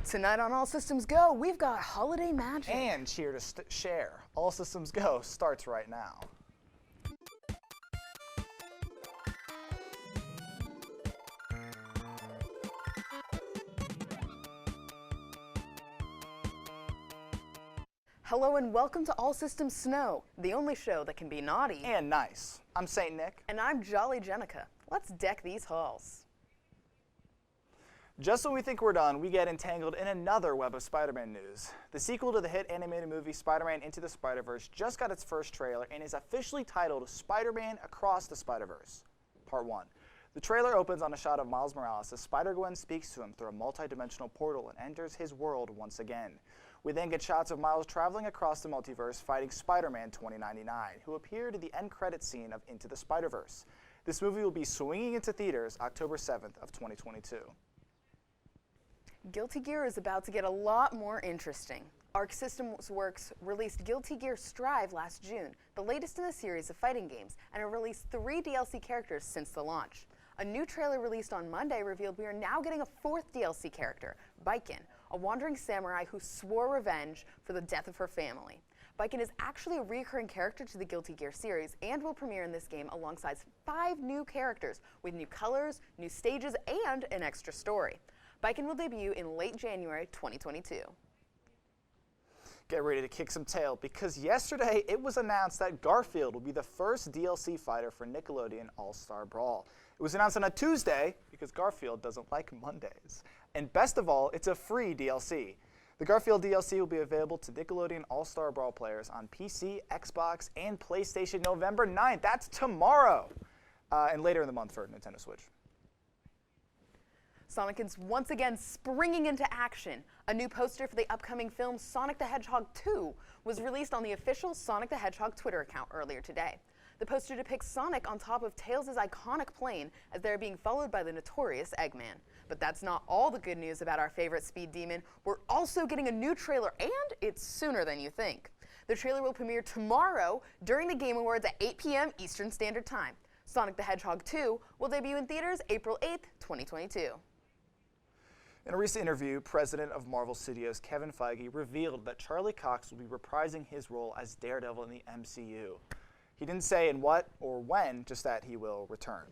Tonight on All Systems Go, we've got holiday magic. And cheer to share. All Systems Go starts right now. Hello and welcome to All Systems Snow, the only show that can be naughty and nice. I'm Saint Nick. And I'm Jolly Jenica. Let's deck these halls. Just when we think we're done, we get entangled in another web of Spider-Man news. The sequel to the hit animated movie Spider-Man Into the Spider-Verse just got its first trailer and is officially titled Spider-Man Across the Spider-Verse, Part 1. The trailer opens on a shot of Miles Morales as Spider-Gwen speaks to him through a multi-dimensional portal and enters his world once again. We then get shots of Miles traveling across the multiverse fighting Spider-Man 2099, who appeared in the end credits scene of Into the Spider-Verse. This movie will be swinging into theaters October 7th of 2022. Guilty Gear is about to get a lot more interesting. Arc Systems Works released Guilty Gear Strive last June, the latest in a series of fighting games, and it released 3 DLC characters since the launch. A new trailer released on Monday revealed we are now getting a 4th DLC character, Baiken, a wandering samurai who swore revenge for the death of her family. Baiken is actually a recurring character to the Guilty Gear series and will premiere in this game alongside 5 new characters with new colors, new stages, and an extra story. Baiken will debut in late January 2022. Get ready to kick some tail because yesterday it was announced that Garfield will be the first DLC fighter for Nickelodeon All-Star Brawl. It was announced on a Tuesday because Garfield doesn't like Mondays. And best of all, it's a free DLC. The Garfield DLC will be available to Nickelodeon All-Star Brawl players on PC, Xbox, and PlayStation November 9th. That's tomorrow. And later in the month for Nintendo Switch. Sonic is once again springing into action. A new poster for the upcoming film Sonic the Hedgehog 2 was released on the official Sonic the Hedgehog Twitter account earlier today. The poster depicts Sonic on top of Tails' iconic plane as they're being followed by the notorious Eggman. But that's not all the good news about our favorite speed demon. We're also getting a new trailer, and it's sooner than you think. The trailer will premiere tomorrow during the Game Awards at 8 p.m. Eastern Standard Time. Sonic the Hedgehog 2 will debut in theaters April 8th, 2022. In a recent interview, President of Marvel Studios Kevin Feige revealed that Charlie Cox will be reprising his role as Daredevil in the MCU. He didn't say in what or when, just that he will return.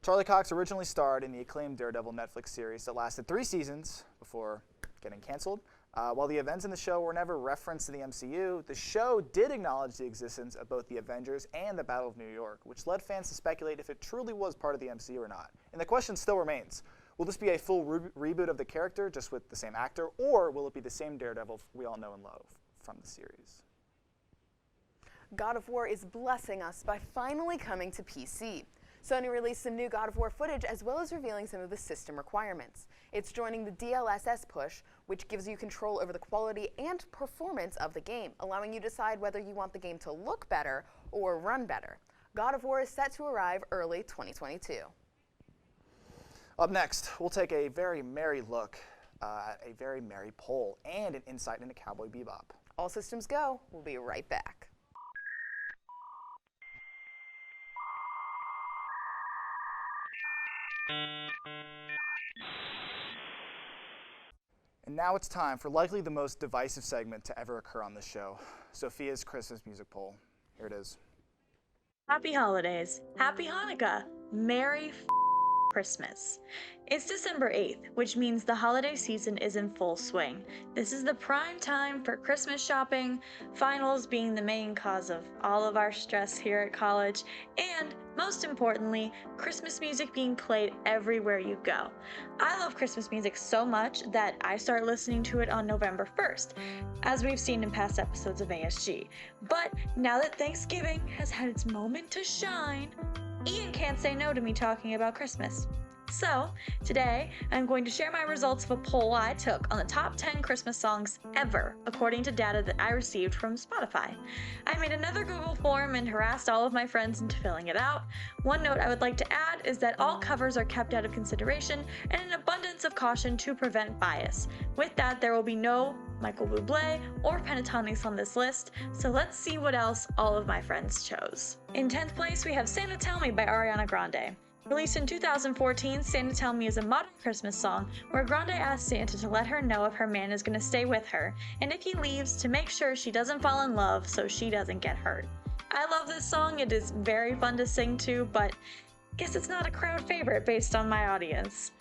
Charlie Cox originally starred in the acclaimed Daredevil Netflix series that lasted 3 seasons before getting canceled. While the events in the show were never referenced in the MCU, the show did acknowledge the existence of both the Avengers and the Battle of New York, which led fans to speculate if it truly was part of the MCU or not. And the question still remains. Will this be a full reboot of the character, just with the same actor, or will it be the same Daredevil we all know and love from the series? God of War is blessing us by finally coming to PC. Sony released some new God of War footage as well as revealing some of the system requirements. It's joining the DLSS push, which gives you control over the quality and performance of the game, allowing you to decide whether you want the game to look better or run better. God of War is set to arrive early 2022. Up next, we'll take a very merry look at a very merry poll and an insight into Cowboy Bebop. All Systems Go. We'll be right back. And now it's time for likely the most divisive segment to ever occur on this show, Sophia's Christmas music poll. Here it is. Happy holidays. Happy Hanukkah. Merry Christmas. It's December 8th, which means the holiday season is in full swing. This is the prime time for Christmas shopping, finals being the main cause of all of our stress here at college, and most importantly, Christmas music being played everywhere you go. I love Christmas music so much that I start listening to it on November 1st, as we've seen in past episodes of ASG. But now that Thanksgiving has had its moment to shine, Ian can't say no to me talking about Christmas. So, today, I'm going to share my results of a poll I took on the top 10 Christmas songs ever, according to data that I received from Spotify. I made another Google form and harassed all of my friends into filling it out. One note I would like to add is that all covers are kept out of consideration and an abundance of caution to prevent bias. With that, there will be no Michael Bublé or Pentatonics on this list, so let's see what else all of my friends chose. In 10th place, we have Santa Tell Me by Ariana Grande. Released in 2014, Santa Tell Me is a modern Christmas song where Grande asks Santa to let her know if her man is going to stay with her, and if he leaves, to make sure she doesn't fall in love so she doesn't get hurt. I love this song, it is very fun to sing to, but I guess it's not a crowd favorite based on my audience.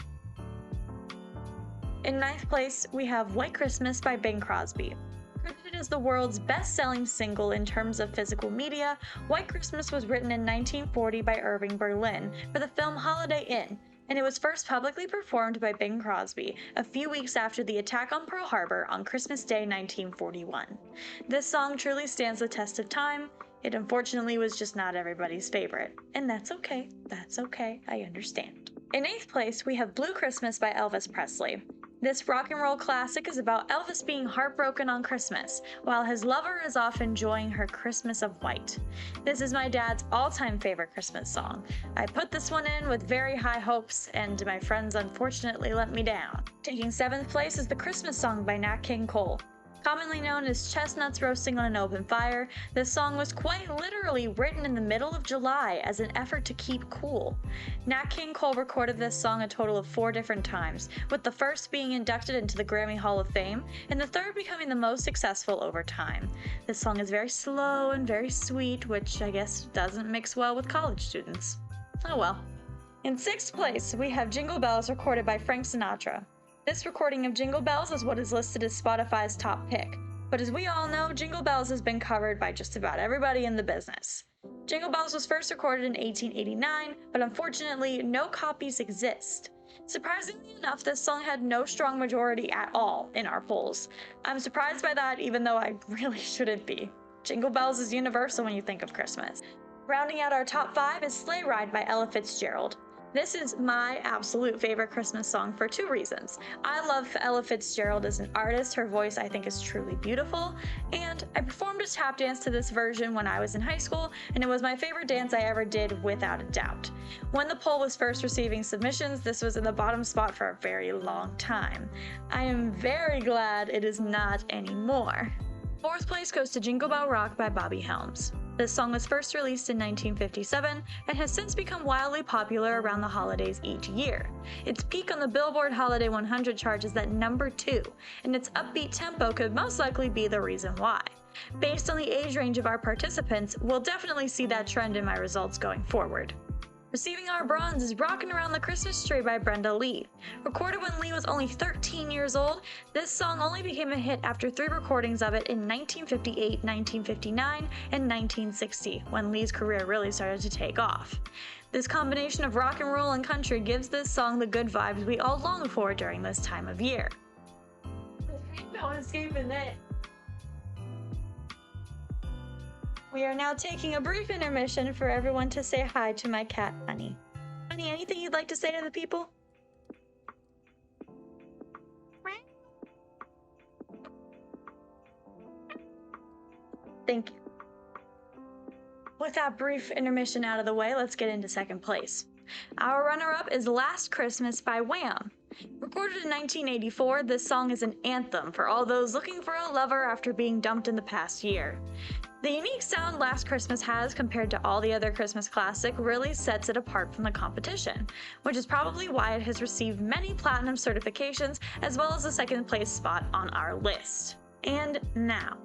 In 9th place, we have White Christmas by Bing Crosby. Credited as the world's best-selling single in terms of physical media, White Christmas was written in 1940 by Irving Berlin for the film Holiday Inn, and it was first publicly performed by Bing Crosby a few weeks after the attack on Pearl Harbor on Christmas Day 1941. This song truly stands the test of time. It unfortunately was just not everybody's favorite, and that's okay, I understand. In 8th place, we have Blue Christmas by Elvis Presley. This rock and roll classic is about Elvis being heartbroken on Christmas, while his lover is off enjoying her Christmas of white. This is my dad's all-time favorite Christmas song. I put this one in with very high hopes, and my friends unfortunately let me down. Taking 7th place is the Christmas song by Nat King Cole. Commonly known as Chestnuts Roasting on an Open Fire, this song was quite literally written in the middle of July as an effort to keep cool. Nat King Cole recorded this song a total of 4 different times, with the first being inducted into the Grammy Hall of Fame, and the third becoming the most successful over time. This song is very slow and very sweet, which I guess doesn't mix well with college students. Oh well. In 6th place, we have Jingle Bells recorded by Frank Sinatra. This recording of Jingle Bells is what is listed as Spotify's top pick, but as we all know, Jingle Bells has been covered by just about everybody in the business. Jingle Bells was first recorded in 1889, but unfortunately, no copies exist. Surprisingly enough, this song had no strong majority at all in our polls. I'm surprised by that, even though I really shouldn't be. Jingle Bells is universal when you think of Christmas. Rounding out our top 5 is Sleigh Ride by Ella Fitzgerald. This is my absolute favorite Christmas song for 2 reasons. I love Ella Fitzgerald as an artist, her voice I think is truly beautiful, and I performed a tap dance to this version when I was in high school, and it was my favorite dance I ever did without a doubt. When the poll was first receiving submissions, this was in the bottom spot for a very long time. I am very glad it is not anymore. 4th place goes to Jingle Bell Rock by Bobby Helms. This song was first released in 1957 and has since become wildly popular around the holidays each year. Its peak on the Billboard Holiday 100 chart is at number 2, and its upbeat tempo could most likely be the reason why. Based on the age range of our participants, we'll definitely see that trend in my results going forward. Receiving our bronze is Rockin' Around the Christmas Tree by Brenda Lee. Recorded when Lee was only 13 years old, this song only became a hit after 3 recordings of it in 1958, 1959, and 1960, when Lee's career really started to take off. This combination of rock and roll and country gives this song the good vibes we all long for during this time of year. No escaping it. We are now taking a brief intermission for everyone to say hi to my cat, Honey. Honey, anything you'd like to say to the people? Thank you. With that brief intermission out of the way, let's get into 2nd place. Our runner-up is Last Christmas by Wham! Recorded in 1984, this song is an anthem for all those looking for a lover after being dumped in the past year. The unique sound Last Christmas has compared to all the other Christmas classics really sets it apart from the competition, which is probably why it has received many platinum certifications as well as a 2nd place spot on our list. And now,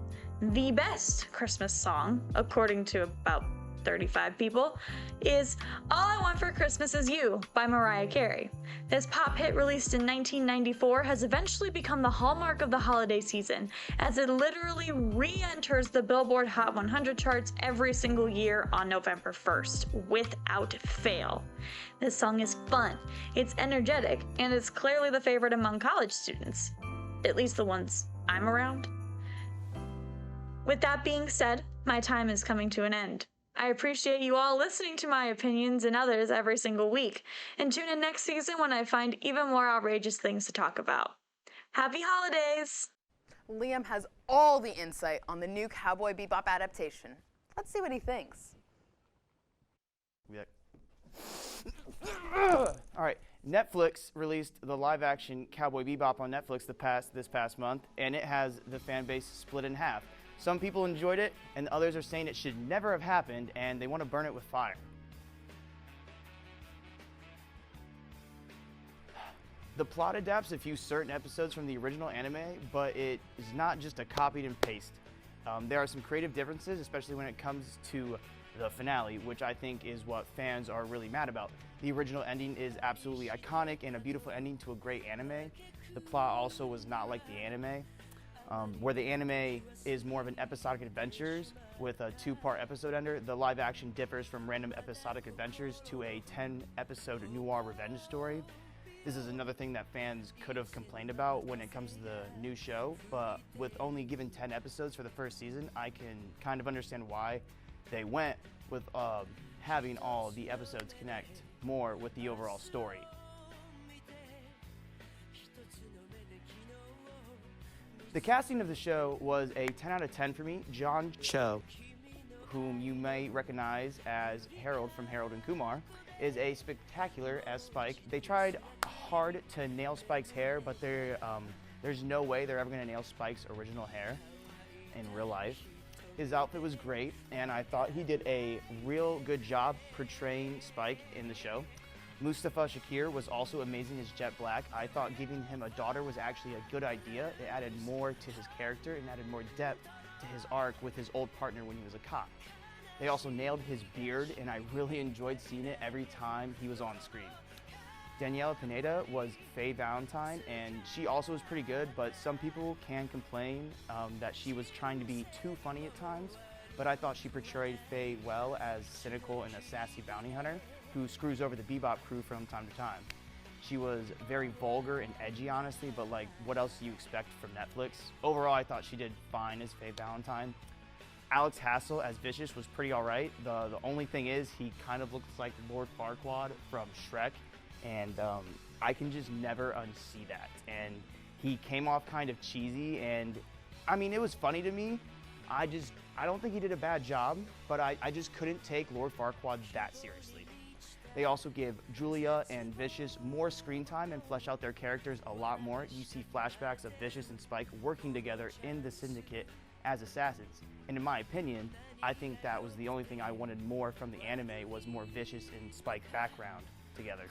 the best Christmas song, according to about 35 people, is All I Want for Christmas Is You by Mariah Carey. This pop hit released in 1994 has eventually become the hallmark of the holiday season, as it literally re-enters the Billboard Hot 100 charts every single year on November 1st, without fail. This song is fun, it's energetic, and it's clearly the favorite among college students. At least the ones I'm around. With that being said, my time is coming to an end. I appreciate you all listening to my opinions and others every single week, and tune in next season when I find even more outrageous things to talk about. Happy holidays! Liam has all the insight on the new Cowboy Bebop adaptation. Let's see what he thinks. All right, Netflix released the live-action Cowboy Bebop on Netflix this past month, and it has the fan base split in half. Some people enjoyed it, and others are saying it should never have happened, and they want to burn it with fire. The plot adapts a few certain episodes from the original anime, but it is not just a copied and paste. There are some creative differences, especially when it comes to the finale, which I think is what fans are really mad about. The original ending is absolutely iconic and a beautiful ending to a great anime. The plot also was not like the anime, where the anime is more of an episodic adventures with a 2-part episode ender. The live action differs from random episodic adventures to a 10-episode noir revenge story. This is another thing that fans could have complained about when it comes to the new show, but with only given 10 episodes for the first season, I can kind of understand why they went with having all the episodes connect more with the overall story. The casting of the show was a 10 out of 10 for me. John Cho, whom you may recognize as Harold from Harold and Kumar, is a spectacular as Spike. They tried hard to nail Spike's hair, but there's no way they're ever going to nail Spike's original hair in real life. His outfit was great, and I thought he did a real good job portraying Spike in the show. Mustafa Shakir was also amazing as Jet Black. I thought giving him a daughter was actually a good idea. It added more to his character and added more depth to his arc with his old partner when he was a cop. They also nailed his beard, and I really enjoyed seeing it every time he was on screen. Daniela Pineda was Faye Valentine, and she also was pretty good, but some people can complain that she was trying to be too funny at times, but I thought she portrayed Faye well as cynical and a sassy bounty hunter who screws over the Bebop crew from time to time. She was very vulgar and edgy, honestly, but like, what else do you expect from Netflix? Overall, I thought she did fine as Faye Valentine. Alex Hassel as Vicious was pretty alright. The only thing is, he kind of looks like Lord Farquaad from Shrek, and I can just never unsee that. And he came off kind of cheesy, and I mean, it was funny to me. I don't think he did a bad job, but I just couldn't take Lord Farquaad that seriously. They also give Julia and Vicious more screen time and flesh out their characters a lot more. You see flashbacks of Vicious and Spike working together in the Syndicate as assassins. And in my opinion, I think that was the only thing I wanted more from the anime, was more Vicious and Spike background together.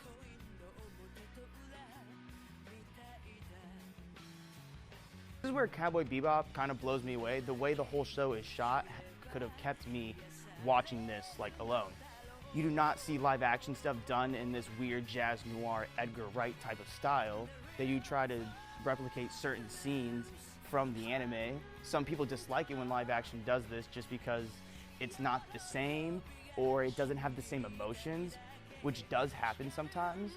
This is where Cowboy Bebop kind of blows me away. The way the whole show is shot could have kept me watching this like alone. You do not see live action stuff done in this weird jazz noir Edgar Wright type of style. They do try to replicate certain scenes from the anime. Some people dislike it when live action does this just because it's not the same or it doesn't have the same emotions, which does happen sometimes.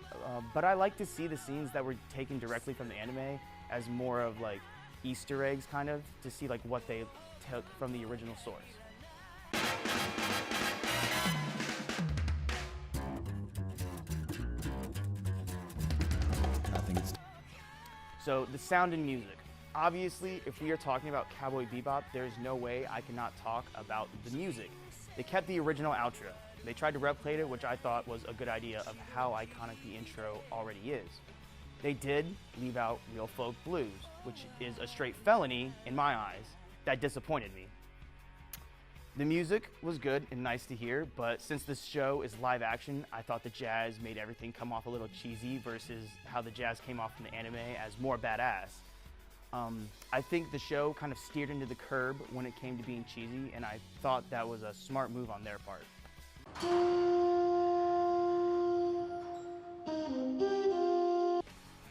But I like to see the scenes that were taken directly from the anime as more of like Easter eggs, kind of, to see like what they took from the original source. So the sound and music. Obviously, if we are talking about Cowboy Bebop, there's no way I cannot talk about the music. They kept the original outro. They tried to replicate it, which I thought was a good idea of how iconic the intro already is. They did leave out Real Folk Blues, which is a straight felony in my eyes. That disappointed me. The music was good and nice to hear, but since this show is live action, I thought the jazz made everything come off a little cheesy versus how the jazz came off from the anime as more badass. I think the show kind of steered into the curb when it came to being cheesy, and I thought that was a smart move on their part.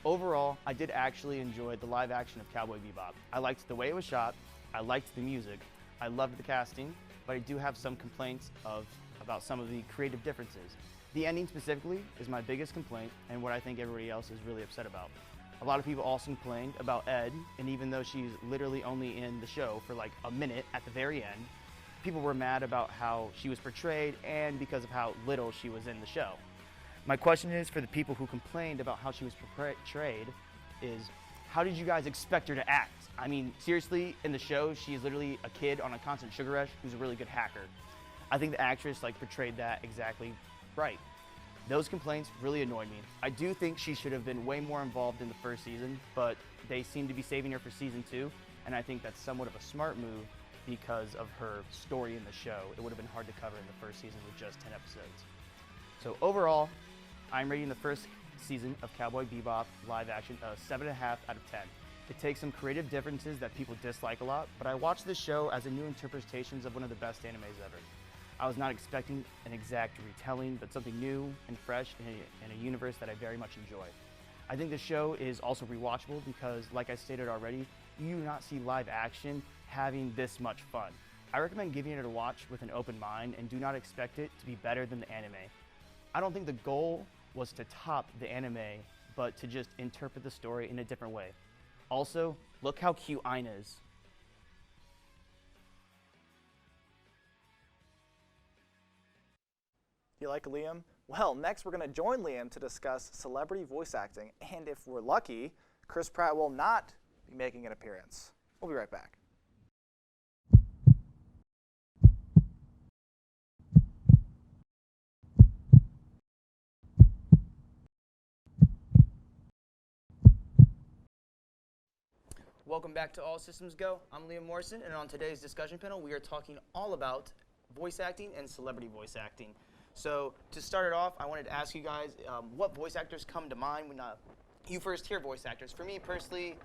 Overall, I did actually enjoy the live action of Cowboy Bebop. I liked the way it was shot, I liked the music, I loved the casting, but I do have some complaints about some of the creative differences. The ending specifically is my biggest complaint and what I think everybody else is really upset about. A lot of people also complained about Ed, and even though she's literally only in the show for like a minute at the very end, people were mad about how she was portrayed and because of how little she was in the show. My question is, for the people who complained about how she was portrayed, is how did you guys expect her to act? I mean, seriously, in the show, she's literally a kid on a constant sugar rush who's a really good hacker. I think the actress portrayed that exactly right. Those complaints really annoyed me. I do think she should have been way more involved in the first season, but they seem to be saving her for season 2, and I think that's somewhat of a smart move because of her story in the show. It would have been hard to cover in the first season with just 10 episodes. So overall, I'm rating the first season of Cowboy Bebop live action a 7.5 out of 10. It takes some creative differences that people dislike a lot, but I watched this show as a new interpretation of one of the best animes ever. I was not expecting an exact retelling, but something new and fresh in a universe that I very much enjoy. I think the show is also rewatchable because, like I stated already, you do not see live action having this much fun. I recommend giving it a watch with an open mind and do not expect it to be better than the anime. I don't think the goal was to top the anime, but to just interpret the story in a different way. Also, look how cute Aina is. You like Liam? Well, next we're going to join Liam to discuss celebrity voice acting, and if we're lucky, Chris Pratt will not be making an appearance. We'll be right back. Welcome back to All Systems Go. I'm Liam Morrison, and on today's discussion panel, we are talking all about voice acting and celebrity voice acting. So to start it off, I wanted to ask you guys what voice actors come to mind when you first hear voice actors. For me personally,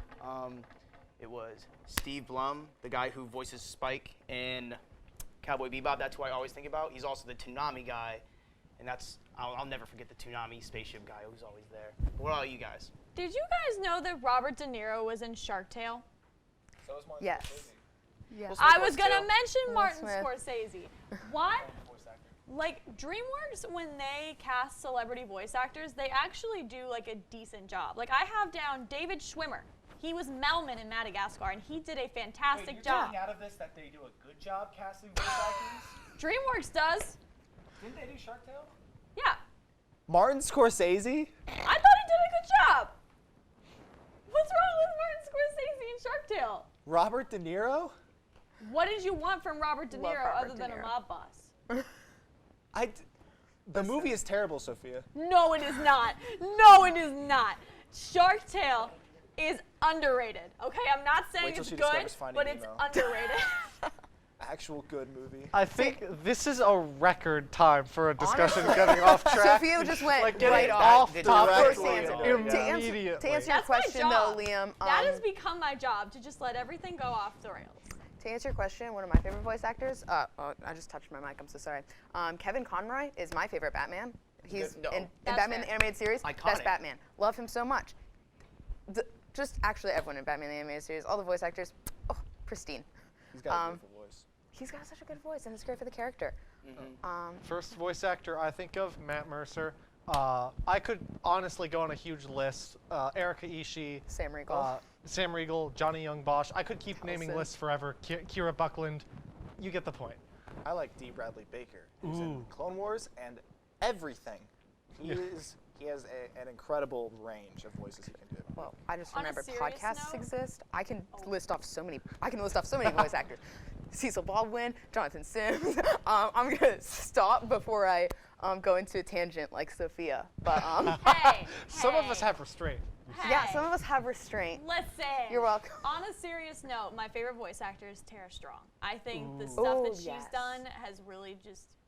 it was Steve Blum, the guy who voices Spike in Cowboy Bebop. That's who I always think about. He's also the Toonami guy, and I'll never forget the Toonami spaceship guy who's always there. What about you guys? Did you guys know that Robert De Niro was in Shark Tale? So is Martin Yes. Scorsese. Yes. I was going to too. mention Will Martin Smith. Scorsese. What? Voice actor. Like, DreamWorks, when they cast celebrity voice actors, they actually do, like, a decent job. Like, I have down David Schwimmer. He was Melman in Madagascar, and he did a fantastic job. out of this that they do a good job casting voice actors? DreamWorks does. Didn't they do Shark Tale? Yeah. Martin Scorsese? I thought he did a good job. What's wrong with Martin Scorsese in Shark Tale? Robert De Niro? What did you want from Robert De Love Niro Robert other De than a Niro. mob boss? The movie is terrible, Sophia. No, it is not. No, it is not. Shark Tale is underrated. Okay, I'm not saying Wait till it's she good, discovers Finding but it's Nemo. underrated. Actual good movie. I think this is a record time for a discussion getting off track. Sophia just went like getting right off That- topic First directly answer. into it, yeah. immediately. To answer your That's my question, job. though, Liam, That has become my job, to just let everything go off the rails. to answer your question, one of my favorite voice actors, I just touched my mic, I'm so sorry. Kevin Conroy is my favorite Batman. He's Good. No. in That's Batman fair. the Animated Series, Iconic. best Batman. Love him so much. Just actually everyone in Batman the Animated Series, all the voice actors, oh, pristine. He's got a beautiful voice. He's got such a good voice, and it's great for the character. First voice actor I think of, Matt Mercer. I could honestly go on a huge list. Erika Ishii, Sam Riegel. Sam Riegel, Johnny Young Bosch. I could keep naming Coulson. lists forever. Kira Buckland. You get the point. I like D. Bradley Baker, who's in Ooh. Clone Wars and everything. He Yeah. he has an incredible range of voices he can do. Well, I just On a remember serious podcasts note- exist. I can list off so many voice actors. Cecil Baldwin, Jonathan Sims. I'm gonna stop before I go into a tangent like Sophia. But Hey, Some of hey, us have restraint. yeah, hey. some of us have restraint. Listen. You're welcome. On a serious note, my favorite voice actor is Tara Strong. I think the stuff Ooh, that she's yes. done has really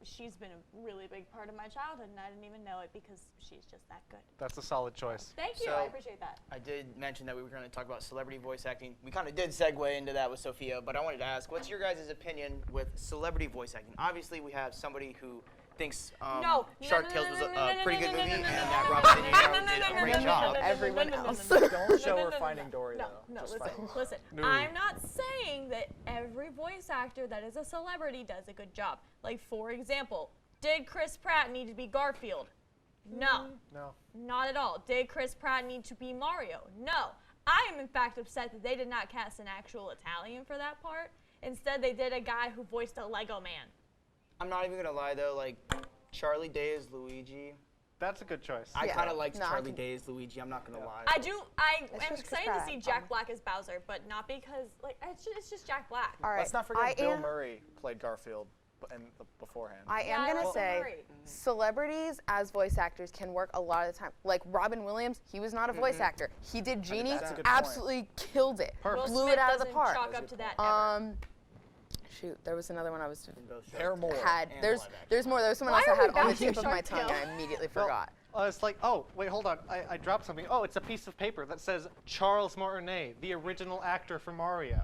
she's been a really big part of my childhood, and I didn't even know it because she's just that good. That's a solid choice. Thank you, So- I appreciate that. I did mention that we were going to talk about celebrity voice acting. We kind of did segue into that with Sophia, but I wanted to ask, what's your guys' opinion with celebrity voice acting? Obviously, we have somebody who thinks Shark Tales was a pretty good movie, and that Robert De Niro did a great job. Everyone else. Don't show her Finding Dory, No, though. no, Just listen, Finding Dory. listen. No. I'm not saying that every voice actor that is a celebrity does a good job. Like, for example, did Chris Pratt need to be Garfield? No, No. not at all. Did Chris Pratt need to be Mario? No. I am, in fact, upset that they did not cast an actual Italian for that part. Instead, they did a guy who voiced a Lego man. I'm not even going to lie, though, like, Charlie Day as Luigi. That's a good choice. I Yeah. kind of liked No, I Charlie can- Day as Luigi, I'm not going to lie. I am just Chris excited to Pratt, see Jack Black as Bowser, but not because, like, it's just Jack Black. All right. Let's not forget I Bill am, Murray played Garfield beforehand. I Yeah, am I gonna like Bill say Murray. celebrities as voice actors can work a lot of the time. Like Robin Williams, he was not a voice actor. He did Genie, that's a good point. absolutely killed it. Perfect. Will Blew Smith it out of the doesn't park. chalk up to that ever. Shoot, there was another one I was Paramore. had. And There's live action. there's more. There was someone Why else I are we had on the bashing tip of my Shark tongue Tale? and I immediately forgot. It's like, oh, wait, hold on. I dropped something. Oh, it's a piece of paper that says Charles Martinet, the original actor for Mario.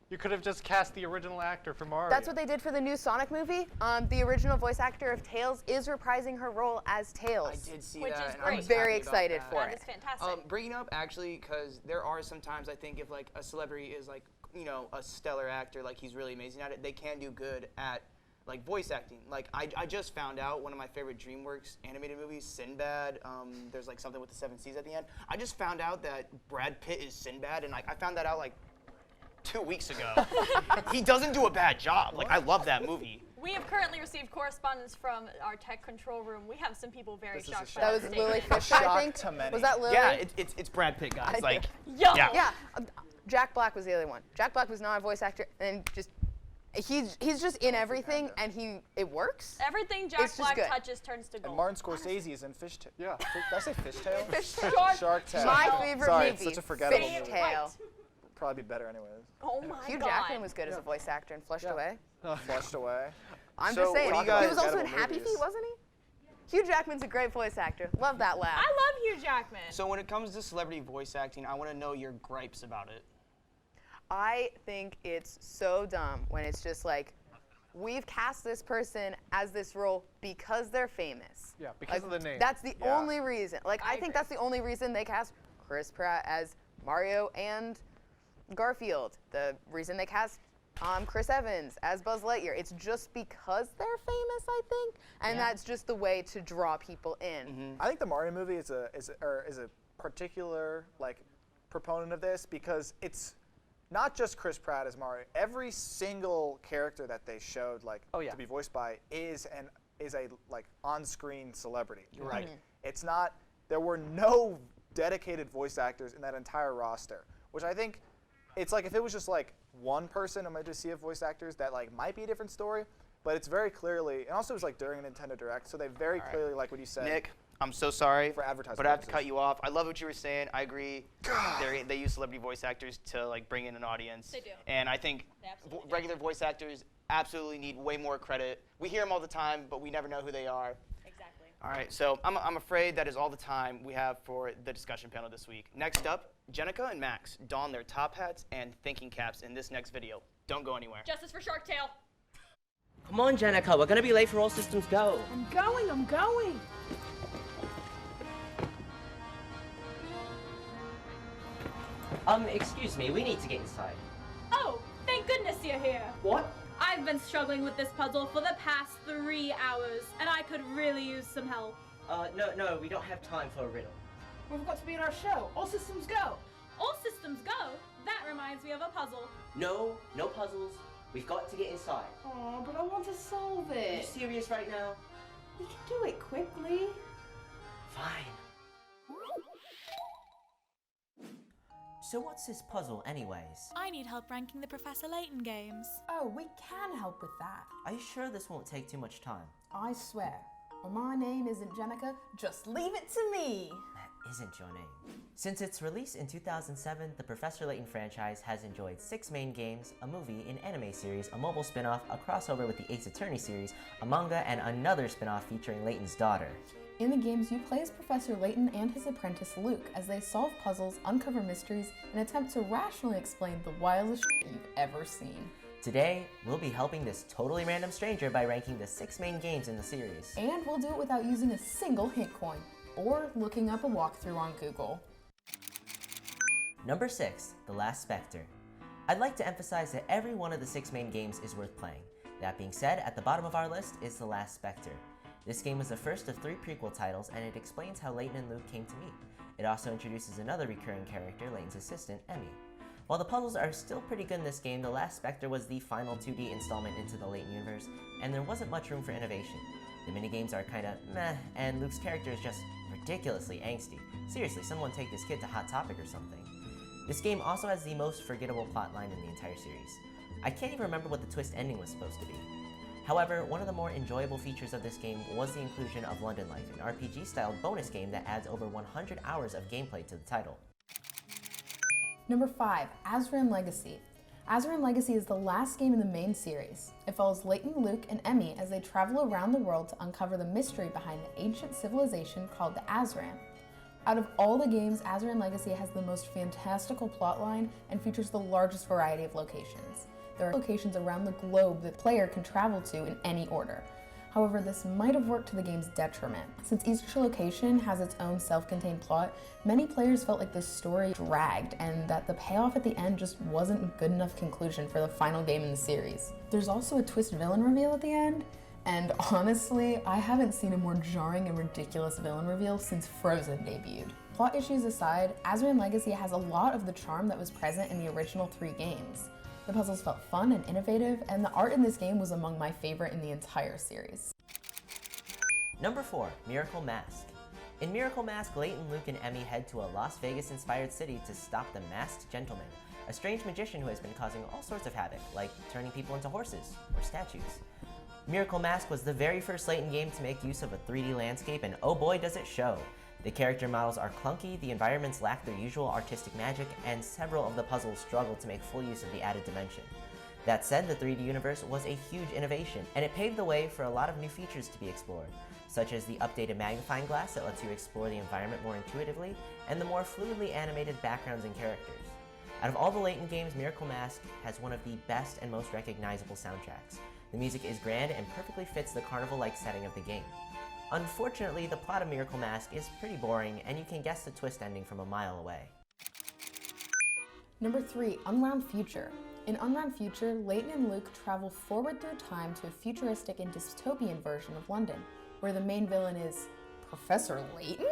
You could have just cast the original actor for Mario. That's what they did for the new Sonic movie. The original voice actor of Tails is reprising her role as Tails. I did see Which that. is and great. I was Very happy about excited that. for That it. is fantastic. Bringing up actually, because there are some times I think if like a celebrity is like, you know, a stellar actor, like he's really amazing at it, they can do good at like voice acting. Like I just found out one of my favorite DreamWorks animated movies, Sinbad. There's like something with the 7 Seas at the end. I just found out that Brad Pitt is Sinbad, and like I found that out like 2 weeks ago. He doesn't do a bad job. Like I love that movie. We have currently received correspondence from our tech control room. We have some people very This is a shocked by shock. That was statement. Lily Fisher, I Shock think. to many. Was that Lily? Yeah, it's Brad Pitt, guys. Like, Yo! Yeah. Jack Black was the other one. Jack Black was not a voice actor, and just he's just in everything, and it works. Everything Jack It's just Black good. touches turns to gold. And Martin Scorsese is in Fishtail. Yeah. Did I say Fishtail? Shark- Shark Tale. My favorite Sorry, movie. it's such a forgettable Fish movie. Tale. Probably be better anyways. Oh my Hugh god. Jackman was good as a voice actor in Flushed Away. Flushed away. I'm So just saying. what do you He guys- was also in forgettable Happy movies? Feet, wasn't he? Hugh Jackman's a great voice actor. Love that lad. I love Hugh Jackman. So when it comes to celebrity voice acting, I want to know your gripes about it. I think it's so dumb when it's just like, we've cast this person as this role because they're famous. Yeah, because of the name. That's the Yeah. only reason. Like, I think that's the only reason they cast Chris Pratt as Mario and Garfield. The reason they cast Chris Evans as Buzz Lightyear. It's just because they're famous, I think, and that's just the way to draw people in. I think the Mario movie is a particular like proponent of this because it's not just Chris Pratt as Mario. Every single character that they showed to be voiced by is a like on-screen celebrity. Right. It's not. There were no dedicated voice actors in that entire roster, which I think it's like if it was just like one person, I might just see a voice actors that like might be a different story. But it's very clearly, and also it was like during a Nintendo Direct, so they very clearly, like what you said. Nick, I'm so sorry, For advertising but I have to purposes. cut you off. I love what you were saying. I agree. They use celebrity voice actors to like bring in an audience. They do. And I think They absolutely do. regular voice actors absolutely need way more credit. We hear them all the time, but we never know who they are. Exactly. All right, so I'm afraid that is all the time we have for the discussion panel this week. Next up, Jenica and Max don their top hats and thinking caps in this next video. Don't go anywhere. Justice for Shark Tale. Come on, Jenica, we're gonna be late for All Systems Go. I'm going. Excuse me, we need to get inside. Oh, thank goodness you're here. What? I've been struggling with this puzzle for the past 3 hours, and I could really use some help. No, we don't have time for a riddle. We've got to be in our show. All systems go. All systems go? That reminds me of a puzzle. No puzzles. We've got to get inside. Oh, but I want to solve Are you it. serious right now? We can do it quickly. Fine. So what's this puzzle anyways? I need help ranking the Professor Layton games. Oh, we can help with that. Are you sure this won't take too much time? I swear. Well, my name isn't Jenica. Just leave it to me. That isn't your name. Since its release in 2007, the Professor Layton franchise has enjoyed 6 main games, a movie, an anime series, a mobile spin-off, a crossover with the Ace Attorney series, a manga, and another spin-off featuring Layton's daughter. In the games, you play as Professor Layton and his apprentice Luke as they solve puzzles, uncover mysteries, and attempt to rationally explain the wildest shit you've ever seen. Today, we'll be helping this totally random stranger by ranking the 6 main games in the series. And we'll do it without using a single hint coin or looking up a walkthrough on Google. Number 6, The Last Spectre. I'd like to emphasize that every one of the 6 main games is worth playing. That being said, at the bottom of our list is The Last Spectre. This game was the first of 3 prequel titles, and it explains how Layton and Luke came to meet. It also introduces another recurring character, Layton's assistant, Emmy. While the puzzles are still pretty good in this game, The Last Spectre was the final 2D installment into the Layton universe, and there wasn't much room for innovation. The minigames are kinda meh, and Luke's character is just ridiculously angsty. Seriously, someone take this kid to Hot Topic or something. This game also has the most forgettable plotline in the entire series. I can't even remember what the twist ending was supposed to be. However, one of the more enjoyable features of this game was the inclusion of London Life, an RPG-styled bonus game that adds over 100 hours of gameplay to the title. Number 5, Azran Legacy. Azran Legacy is the last game in the main series. It follows Layton, Luke, and Emmy as they travel around the world to uncover the mystery behind the ancient civilization called the Azran. Out of all the games, Azran Legacy has the most fantastical plotline and features the largest variety of locations. There are locations around the globe that the player can travel to in any order. However, this might have worked to the game's detriment. Since each location has its own self-contained plot, many players felt like the story dragged and that the payoff at the end just wasn't a good enough conclusion for the final game in the series. There's also a twist villain reveal at the end, and honestly, I haven't seen a more jarring and ridiculous villain reveal since Frozen debuted. Plot issues aside, Azran Legacy has a lot of the charm that was present in the original 3 games. The puzzles felt fun and innovative, and the art in this game was among my favorite in the entire series. Number 4, Miracle Mask. In Miracle Mask, Layton, Luke, and Emmy head to a Las Vegas-inspired city to stop the Masked Gentleman, a strange magician who has been causing all sorts of havoc, like turning people into horses or statues. Miracle Mask was the very first Layton game to make use of a 3D landscape, and oh boy does it show! The character models are clunky, the environments lack their usual artistic magic, and several of the puzzles struggle to make full use of the added dimension. That said, the 3D universe was a huge innovation, and it paved the way for a lot of new features to be explored, such as the updated magnifying glass that lets you explore the environment more intuitively, and the more fluidly animated backgrounds and characters. Out of all the Layton games, Miracle Mask has one of the best and most recognizable soundtracks. The music is grand and perfectly fits the carnival-like setting of the game. Unfortunately, the plot of Miracle Mask is pretty boring, and you can guess the twist ending from a mile away. Number 3, Unwound Future. In Unwound Future, Layton and Luke travel forward through time to a futuristic and dystopian version of London, where the main villain is Professor Layton?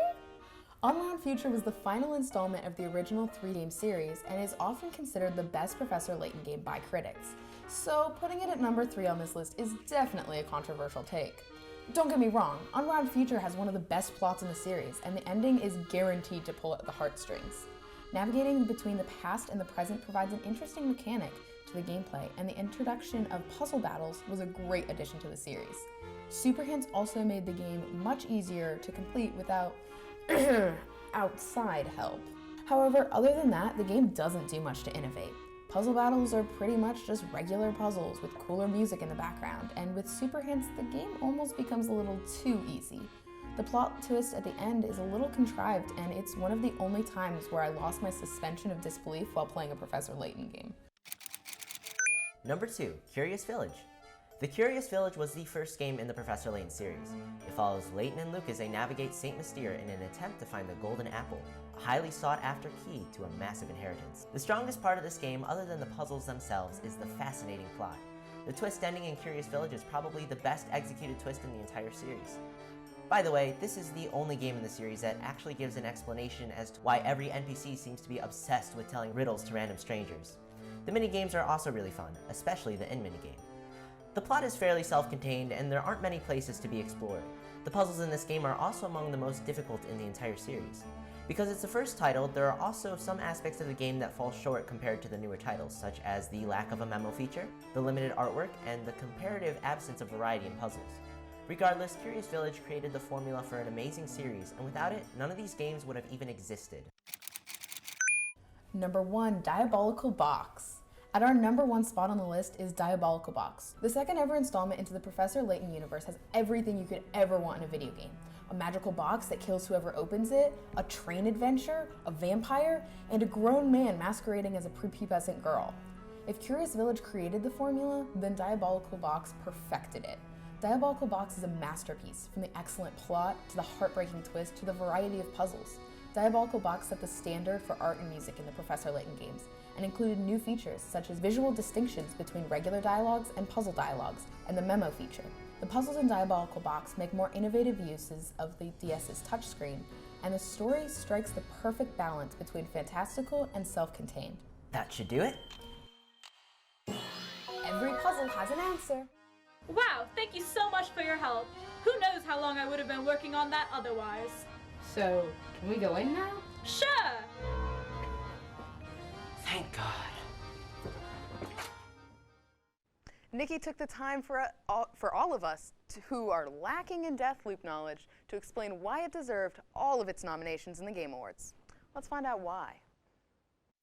Unwound Future was the final installment of the original 3-game series and is often considered the best Professor Layton game by critics. So putting it at number 3 on this list is definitely a controversial take. Don't get me wrong, Unwound Future has one of the best plots in the series, and the ending is guaranteed to pull at the heartstrings. Navigating between the past and the present provides an interesting mechanic to the gameplay, and the introduction of puzzle battles was a great addition to the series. Super hints also made the game much easier to complete without outside help. However, other than that, the game doesn't do much to innovate. Puzzle battles are pretty much just regular puzzles with cooler music in the background, and with super hints, the game almost becomes a little too easy. The plot twist at the end is a little contrived, and it's one of the only times where I lost my suspension of disbelief while playing a Professor Layton game. Number 2, Curious Village. The Curious Village was the first game in the Professor Layton series. It follows Layton and Luke as they navigate St. Mystere in an attempt to find the Golden Apple, a highly sought-after key to a massive inheritance. The strongest part of this game, other than the puzzles themselves, is the fascinating plot. The twist ending in Curious Village is probably the best executed twist in the entire series. By the way, this is the only game in the series that actually gives an explanation as to why every NPC seems to be obsessed with telling riddles to random strangers. The minigames are also really fun, especially the end minigame. The plot is fairly self-contained, and there aren't many places to be explored. The puzzles in this game are also among the most difficult in the entire series. Because it's the first title, there are also some aspects of the game that fall short compared to the newer titles, such as the lack of a memo feature, the limited artwork, and the comparative absence of variety in puzzles. Regardless, Curious Village created the formula for an amazing series, and without it, none of these games would have even existed. Number 1, Diabolical Box. At our number 1 spot on the list is Diabolical Box. The second ever installment into the Professor Layton universe has everything you could ever want in a video game. A magical box that kills whoever opens it, a train adventure, a vampire, and a grown man masquerading as a prepubescent girl. If Curious Village created the formula, then Diabolical Box perfected it. Diabolical Box is a masterpiece, from the excellent plot, to the heartbreaking twist, to the variety of puzzles. Diabolical Box set the standard for art and music in the Professor Layton games, and included new features such as visual distinctions between regular dialogues and puzzle dialogues, and the memo feature. The puzzles in Diabolical Box make more innovative uses of the DS's touchscreen, and the story strikes the perfect balance between fantastical and self-contained. That should do it. Every puzzle has an answer. Wow, thank you so much for your help. Who knows how long I would have been working on that otherwise. So, can we go in now? Sure! Thank God. Nikki took the time for all of us who are lacking in Deathloop knowledge to explain why it deserved all of its nominations in the Game Awards. Let's find out why.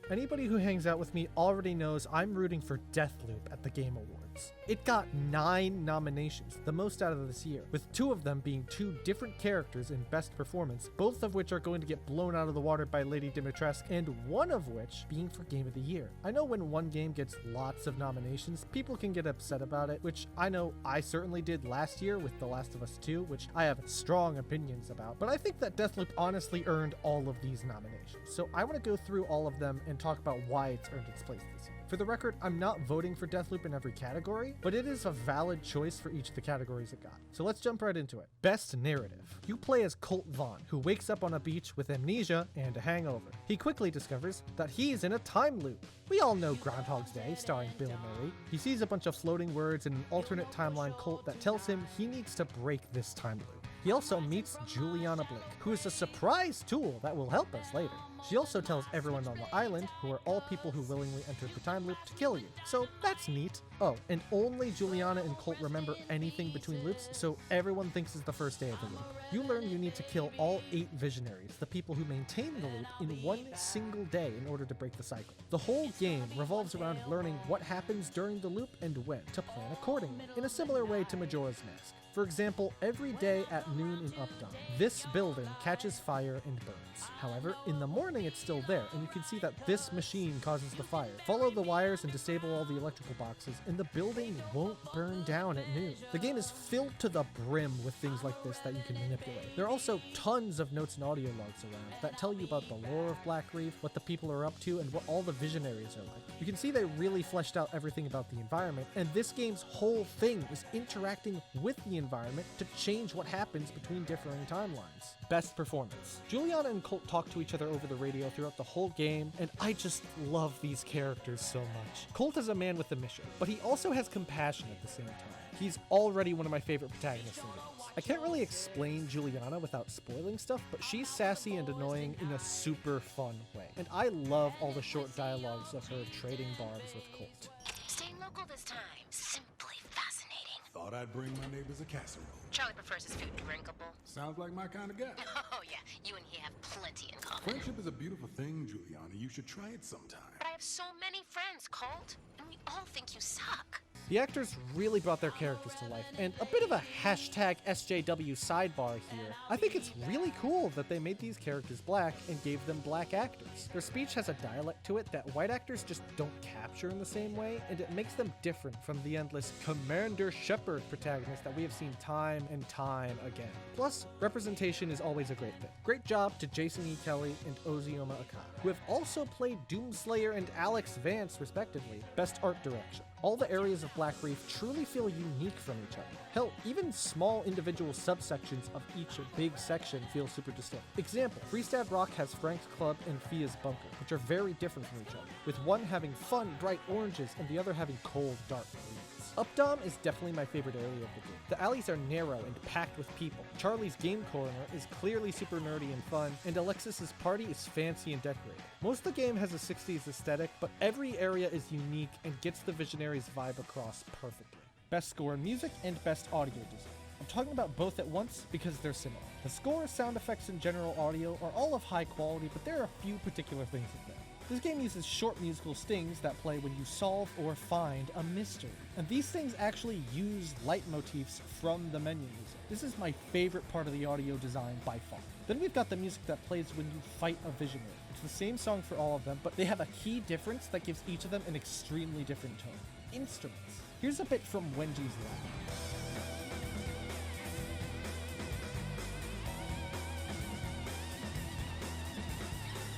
Anybody who hangs out with me already knows I'm rooting for Deathloop at the Game Awards. It got 9 nominations, the most out of this year, with 2 of them being 2 different characters in Best Performance, both of which are going to get blown out of the water by Lady Dimitrescu, and one of which being for Game of the Year. I know when one game gets lots of nominations, people can get upset about it, which I know I certainly did last year with The Last of Us 2, which I have strong opinions about, but I think that Deathloop honestly earned all of these nominations. So I want to go through all of them and talk about why it's earned its place this year. For the record, I'm not voting for Deathloop in every category, but it is a valid choice for each of the categories it got. So let's jump right into it. Best Narrative. You play as Colt Vaughn, who wakes up on a beach with amnesia and a hangover. He quickly discovers that he's in a time loop. We all know Groundhog's Day, starring Bill Murray. He sees a bunch of floating words in an alternate timeline Colt that tells him he needs to break this time loop. He also meets Juliana Blake, who is a surprise tool that will help us later. She also tells everyone on the island, who are all people who willingly entered the time loop, to kill you. So that's neat. Oh, and only Juliana and Colt remember anything between loops, so everyone thinks it's the first day of the loop. You learn you need to kill all 8 visionaries, the people who maintain the loop, in one single day in order to break the cycle. The whole game revolves around learning what happens during the loop and when to plan accordingly, in a similar way to Majora's Mask. For example, every day at noon in Updawn, this building catches fire and burns. However, in the morning it's still there, and you can see that this machine causes the fire. Follow the wires and disable all the electrical boxes, and the building won't burn down at noon. The game is filled to the brim with things like this that you can manipulate. There are also tons of notes and audio logs around that tell you about the lore of Black Reef, what the people are up to, and what all the visionaries are like. You can see they really fleshed out everything about the environment, and this game's whole thing is interacting with the environment to change what happens between differing timelines. Best Performance. Juliana and Colt talk to each other over the radio throughout the whole game, and I just love these characters so much. Colt is a man with a mission, but he also has compassion at the same time. He's already one of my favorite protagonists in games. I can't really explain Juliana without spoiling stuff, but she's sassy and annoying in a super fun way. And I love all the short dialogues of her trading barbs with Colt. Staying local this time. Simply fascinating. Thought I'd bring my neighbors a casserole. Charlie prefers his food drinkable. Sounds like my kind of guy. Oh yeah, you and he have plenty in common. Friendship is a beautiful thing, Juliana. You should try it sometime. But I have so many friends, Colt, and we all think you suck. The actors really brought their characters to life, and a bit of a hashtag SJW sidebar here. I think it's really cool that they made these characters black and gave them black actors. Their speech has a dialect to it that white actors just don't capture in the same way, and it makes them different from the endless Commander Shepard protagonists that we have seen time and time again. Plus, representation is always a great thing. Great job to Jason E. Kelly and Ozioma Akai, who have also played Doomslayer and Alex Vance, respectively. Best Art Direction. All the areas of Black Reef truly feel unique from each other. Hell, even small individual subsections of each big section feel super distinct. Example, Freestad Rock has Frank's Club and Fia's Bunker, which are very different from each other, with one having fun, bright oranges and the other having cold, dark greens. Updom is definitely my favorite area of the game. The alleys are narrow and packed with people. Charlie's game corner is clearly super nerdy and fun, and Alexis's party is fancy and decorated. Most of the game has a 60s aesthetic, but every area is unique and gets the Visionaries vibe across perfectly. Best score in music and best audio design. I'm talking about both at once because they're similar. The score, sound effects, and general audio are all of high quality, but there are a few particular things with them. This game uses short musical stings that play when you solve or find a mystery. And these things actually use leitmotifs from the menu music. This is my favorite part of the audio design by far. Then we've got the music that plays when you fight a visionary. It's the same song for all of them, but they have a key difference that gives each of them an extremely different tone. Instruments. Here's a bit from Wenji's Lab.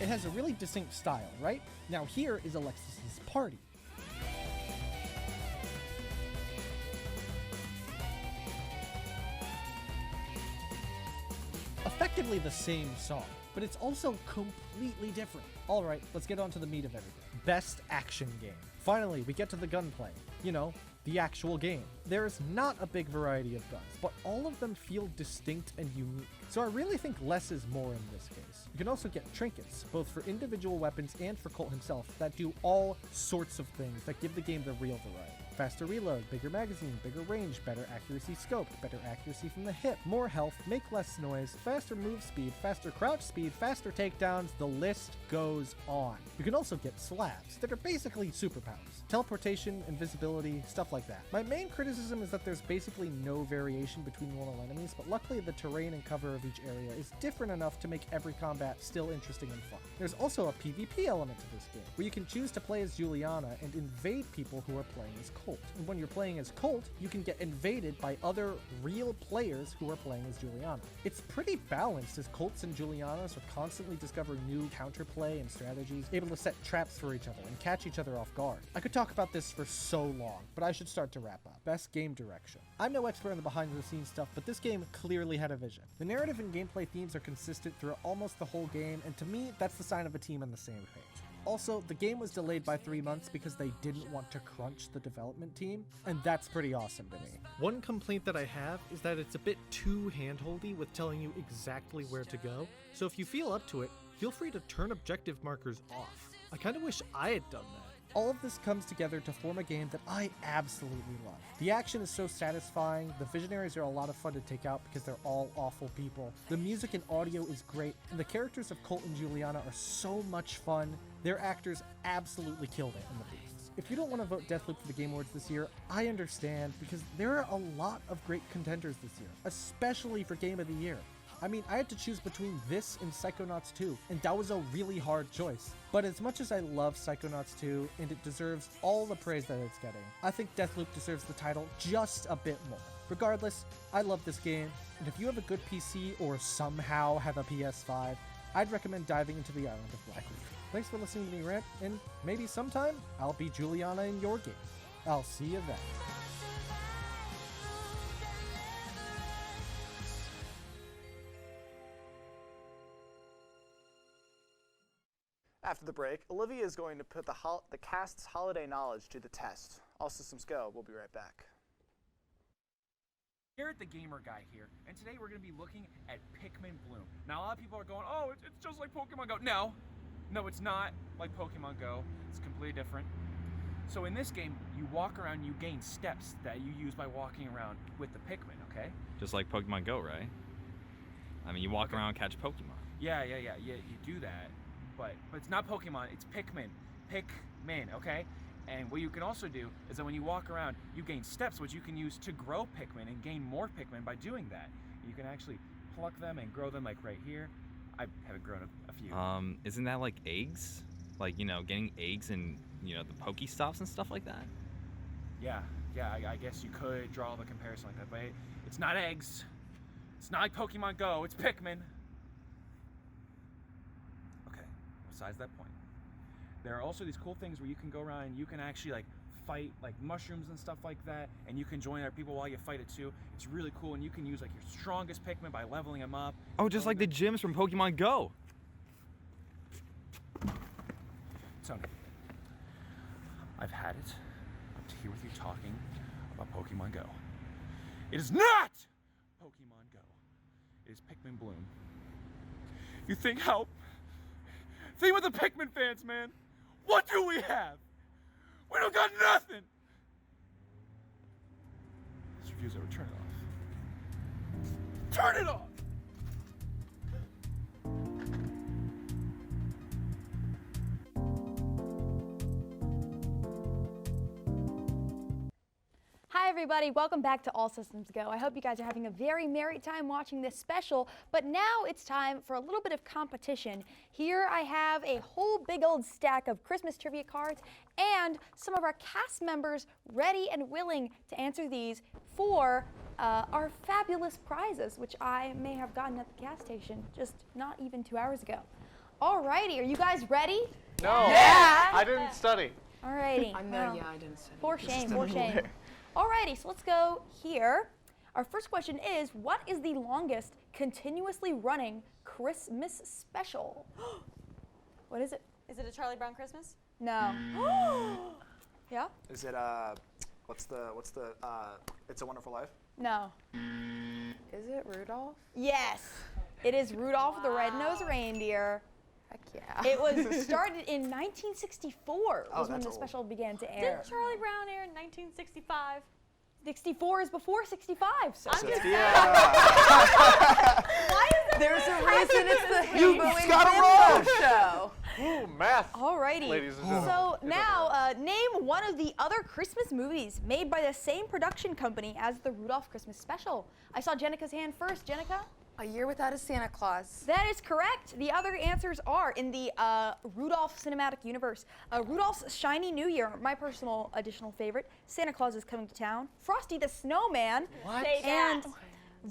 It has a really distinct style, right? Now here is Alexis's party. Effectively the same song, but it's also completely different. All right, let's get on to the meat of everything. Best action game. Finally, we get to the gunplay. You know, the actual game. There is not a big variety of guns, but all of them feel distinct and unique. So I really think less is more in this case. You can also get trinkets, both for individual weapons and for Colt himself, that do all sorts of things that give the game the real variety. Faster reload, bigger magazine, bigger range, better accuracy scope, better accuracy from the hip, more health, make less noise, faster move speed, faster crouch speed, faster takedowns, the list goes on. You can also get slabs that are basically superpowers. Teleportation, invisibility, stuff like that. My main criticism is that there's basically no variation between normal enemies, but luckily the terrain and cover of each area is different enough to make every combat still interesting and fun. There's also a PvP element to this game, where you can choose to play as Juliana and invade people who are playing as Colt. And when you're playing as Colt, you can get invaded by other real players who are playing as Juliana. It's pretty balanced, as Colts and Julianas are constantly discovering new counterplay and strategies, able to set traps for each other and catch each other off guard. I could talk about this for so long, but I should start to wrap up. Best game direction. I'm no expert on the behind the scenes stuff, but this game clearly had a vision. The narrative and gameplay themes are consistent through almost the whole game, and to me, that's the sign of a team on the same page. Also, the game was delayed by 3 months because they didn't want to crunch the development team, and that's pretty awesome to me. One complaint that I have is that it's a bit too handholdy with telling you exactly where to go, so if you feel up to it, feel free to turn objective markers off. I kinda wish I had done that. All of this comes together to form a game that I absolutely love. The action is so satisfying, the visionaries are a lot of fun to take out because they're all awful people. The music and audio is great, and the characters of Colt and Juliana are so much fun. Their actors absolutely killed it in the booths. If you don't want to vote Deathloop for the Game Awards this year, I understand, because there are a lot of great contenders this year, especially for Game of the Year. I mean, I had to choose between this and Psychonauts 2, and that was a really hard choice. But as much as I love Psychonauts 2, and it deserves all the praise that it's getting, I think Deathloop deserves the title just a bit more. Regardless, I love this game, and if you have a good PC or somehow have a PS5, I'd recommend diving into the island of Blackleaf. Thanks for listening to me rant, and maybe sometime I'll be Juliana in your game. I'll see you then. After the break, Olivia is going to put the cast's holiday knowledge to the test. All systems go. We'll be right back. Garrett the Gamer Guy here, and today we're going to be looking at Pikmin Bloom. Now, a lot of people are going, oh, it's just like Pokemon Go. No, it's not like Pokemon Go. It's completely different. So in this game, you walk around, you gain steps that you use by walking around with the Pikmin, okay? Just like Pokemon Go, right? I mean, you walk around and catch Pokemon. Yeah, you do that. But it's not Pokemon, it's Pikmin. Pikmin, okay? And what you can also do is that when you walk around, you gain steps, which you can use to grow Pikmin and gain more Pikmin by doing that. You can actually pluck them and grow them, like right here. I haven't grown a few. Isn't that like eggs? Like, getting eggs and, the Pokestops and stuff like that? Yeah, I guess you could draw the comparison like that, but it's not eggs. It's not like Pokemon Go, it's Pikmin. Besides that point, there are also these cool things where you can go around and you can actually fight mushrooms and stuff like that, and you can join other people while you fight it too. It's really cool, and you can use your strongest Pikmin by leveling them up. Oh, just like the gyms from Pokemon Go. Tony, I've had it. I'm here with you talking about Pokemon Go. It is not Pokemon Go. It is Pikmin Bloom. You think with the Pikmin fans, man. What do we have? We don't got nothing. This review's over. Turn it off. Turn it off! Hi everybody, welcome back to All Systems Go. I hope you guys are having a very merry time watching this special, but now it's time for a little bit of competition. Here I have a whole big old stack of Christmas trivia cards and some of our cast members ready and willing to answer these for our fabulous prizes, which I may have gotten at the gas station just not even 2 hours ago. Alrighty, are you guys ready? No, yeah. I didn't study. Alrighty. I'm there, yeah, I didn't study. For shame, for shame. Alrighty, so let's go here. Our first question is, what is the longest continuously running Christmas special? What is it? Is it a Charlie Brown Christmas? No. Yeah? Is it what's the It's a Wonderful Life? No. Is it Rudolph? Yes. It is Rudolph the Red-Nosed Reindeer. Heck yeah. It was started in 1964 was when that's the old. special began to air. Didn't Charlie Brown air in 1965? 64 is before 65. So I'm just Sophia. Why is it There's a reason it's the You Himbo and gotta Bimbo Show. Ooh, math. Alrighty. Ladies and gentlemen. So now, name one of the other Christmas movies made by the same production company as the Rudolph Christmas special. I saw Jenica's hand first. Jenica? A Year Without a Santa Claus. That is correct. The other answers are in the Rudolph cinematic universe. Rudolph's Shiny New Year, my personal additional favorite. Santa Claus is Coming to Town. Frosty the Snowman. What? And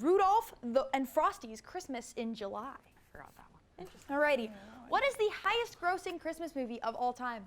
Rudolph and Frosty's Christmas in July. I forgot that one. Interesting. Alrighty. What is the highest grossing Christmas movie of all time?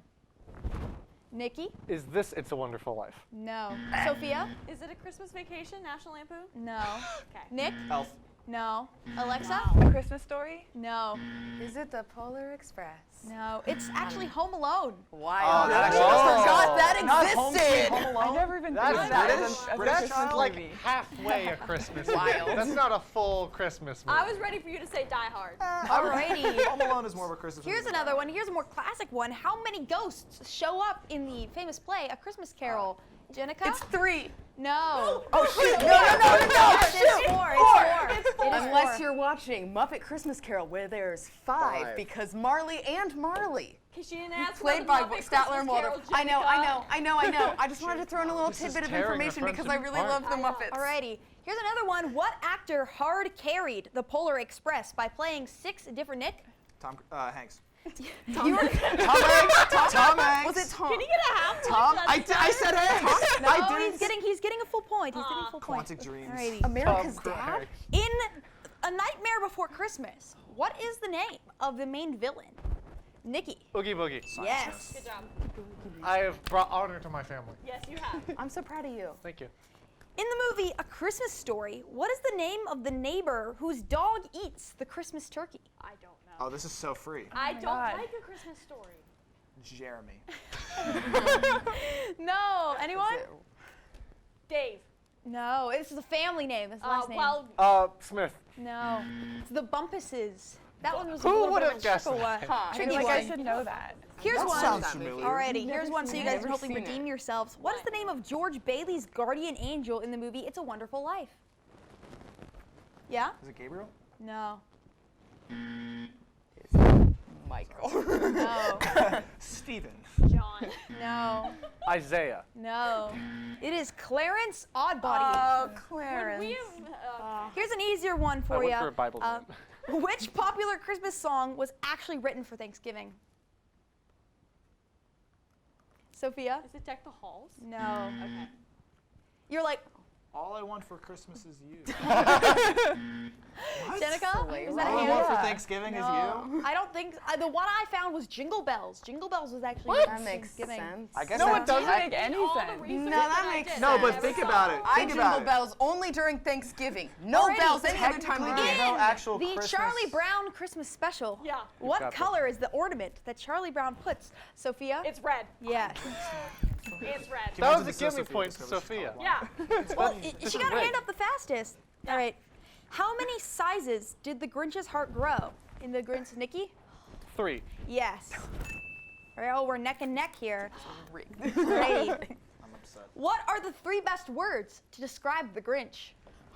Nikki? Is this It's a Wonderful Life? No. Sophia? Is it A Christmas Vacation, National Lampoon? No. Okay. Nick? Elf. No. Alexa? A Christmas Story? No. Is it the Polar Express? No. It's actually Home Alone. Wild. that I actually just is- forgot that Not Home Sweet existed. Home Alone. I never even That's thought of that British? as a British Christmas like movie. halfway a Christmas movie. Wild. That's not a full Christmas movie. I was ready for you to say Die Hard. Alrighty. Home Alone is more of a Christmas Here's movie. another one. Here's a more classic one. How many ghosts show up in the famous play A Christmas Carol? Jenica? It's 3. No. Oh shoot! No! It's four. It's four. It is Unless four. you're watching Muppet Christmas Carol, where there's 5, because Marley and Marley. Because she didn't ask Played about by the Muppet Statler and Christmas Waldorf. Carol, I know. I just wanted to throw in a little This is tidbit of tearing our information because I friendship really apart. love the Muppets. Alrighty. Here's another one. What actor hard carried the Polar Express by playing 6 different Nick? Tom Hanks. Tom Hanks. Tom Hanks. Was it Tom? Can you get a half point Tom? for that I said Hanks. No, I didn't. he's getting a full point. He's getting a full point. Quantic Dreams. Alrighty. America's Tom Dad? Cruise. In A Nightmare Before Christmas, what is the name of the main villain? Nikki. Oogie Boogie. Yes. Good job. I have brought honor to my family. Yes, you have. I'm so proud of you. Thank you. In the movie A Christmas Story, what is the name of the neighbor whose dog eats the Christmas turkey? I don't know. Oh, this is so free. I don't God. like A Christmas Story. Jeremy. No. Anyone? Dave. No. This is a family name. This is the last name. Well, Smith. No. It's the Bumpuses. That one was Who a little would bit have of a guessed tricky one. that? I Tricky feel like I one. should know that. Here's That one. sounds familiar. Alrighty, here's one so you guys can Never hopefully seen it. redeem yourselves. What is the name of George Bailey's guardian angel in the movie It's a Wonderful Life? Yeah? Is it Gabriel? No. Michael. No. Steven. John. No. Isaiah. No. It is Clarence Oddbody. Oh, Would Clarence. we have, Here's an easier one I for went you. for a Bible name. Which popular Christmas song was actually written for Thanksgiving? Sophia? is it Deck the Halls? No. Okay. You're like, All I want for Christmas is you. Jenica? Is that a All I hand? want for Thanksgiving is No. you? I don't think, the one I found was Jingle Bells. Jingle Bells was actually What? written That for makes Thanksgiving. sense. I guess No, that- it doesn't I make did any all the sense. research No, that that I makes did. No, sense. but Never think saw about it. I Think jingle about it. bells only during Thanksgiving. No Alrighty. bells any other time of Technically, year. there's no actual The Christmas. Charlie Brown Christmas special. Yeah. What got this. color is the ornament that Charlie Brown puts? Sophia? It's red. Yes. It's red. Can you That was imagine a the give me Sophia point to discovers Sophia. Charlie Yeah. Well, This she is got her great. hand up the fastest. All right. How many sizes did the Grinch's heart grow in the Grinch, Nikki? 3. Yes. All right, oh, we're neck and neck here. Alrighty. I'm upset. What are the 3 best words to describe the Grinch?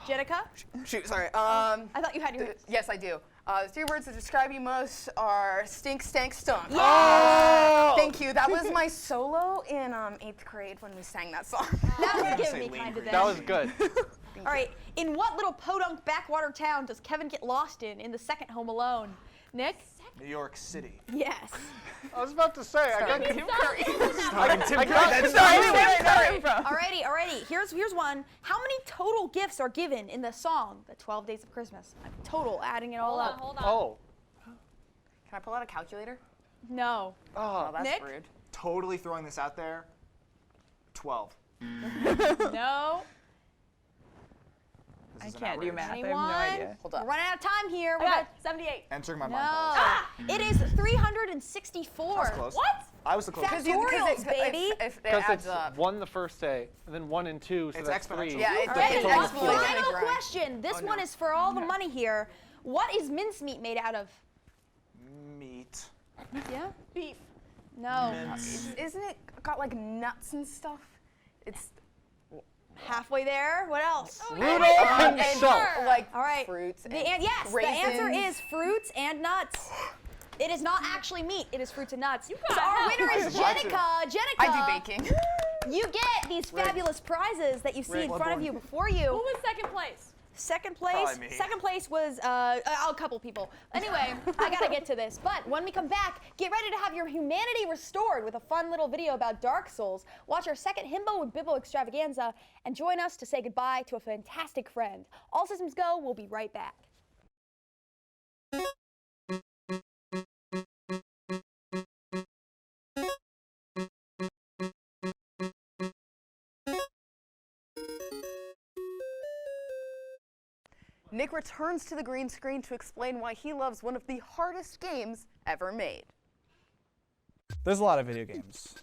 Jenica? Shoot, sorry. I thought you had your. Yes, I do. The 3 words that describe you most are stink, stank, stunk. Yeah. Thank you. That was my solo in 8th grade when we sang that song. That was Say giving me Lean kind of Green. That then. was good. All right. In what little podunk backwater town does Kevin get lost in the second Home Alone? Nick? New York City. Yes. I was about to say, I got Tim Curry. Like Tim I Curry. got That's Tim not Alrighty. Here's one. How many total gifts are given in the song, The 12 Days of Christmas? Total, adding it all Hold on, up. hold on. Oh. Can I pull out a calculator? No. Oh, that's Nick? rude. Totally throwing this out there. 12. No. This I is an can't do outrage. math. I have Anyone? no idea. Hold We're up. running out of time here. I got 78. Entering my No. mind. palace. It is 364. That was close. What? I was the closest. Factorials, baby. If it Because adds it's up. 1 the first day, and then 1 and 2, so It's that's exponential. 3. Yeah, Alrighty, it's exponential. final question. This one is for all the money here. What is mincemeat made out of? Meat. Yeah? Beef. No. Isn't it got like nuts and stuff? It's Halfway there. What else? Rudolph himself. like All right. fruits. Yes, the answer is fruits and nuts. It is not actually meat. It is fruits and nuts. So our winner is Jenica. Jenica. I do baking. You get these fabulous prizes that you see in front of you before you. Who was second place? Second place. Probably me. Second place was a couple people. Anyway, I gotta get to this. But when we come back, get ready to have your humanity restored with a fun little video about Dark Souls. Watch our second Himbo and Bimbo extravaganza and join us to say goodbye to a fantastic friend. All systems go. We'll be right back. Nick returns to the green screen to explain why he loves one of the hardest games ever made. There's a lot of video games.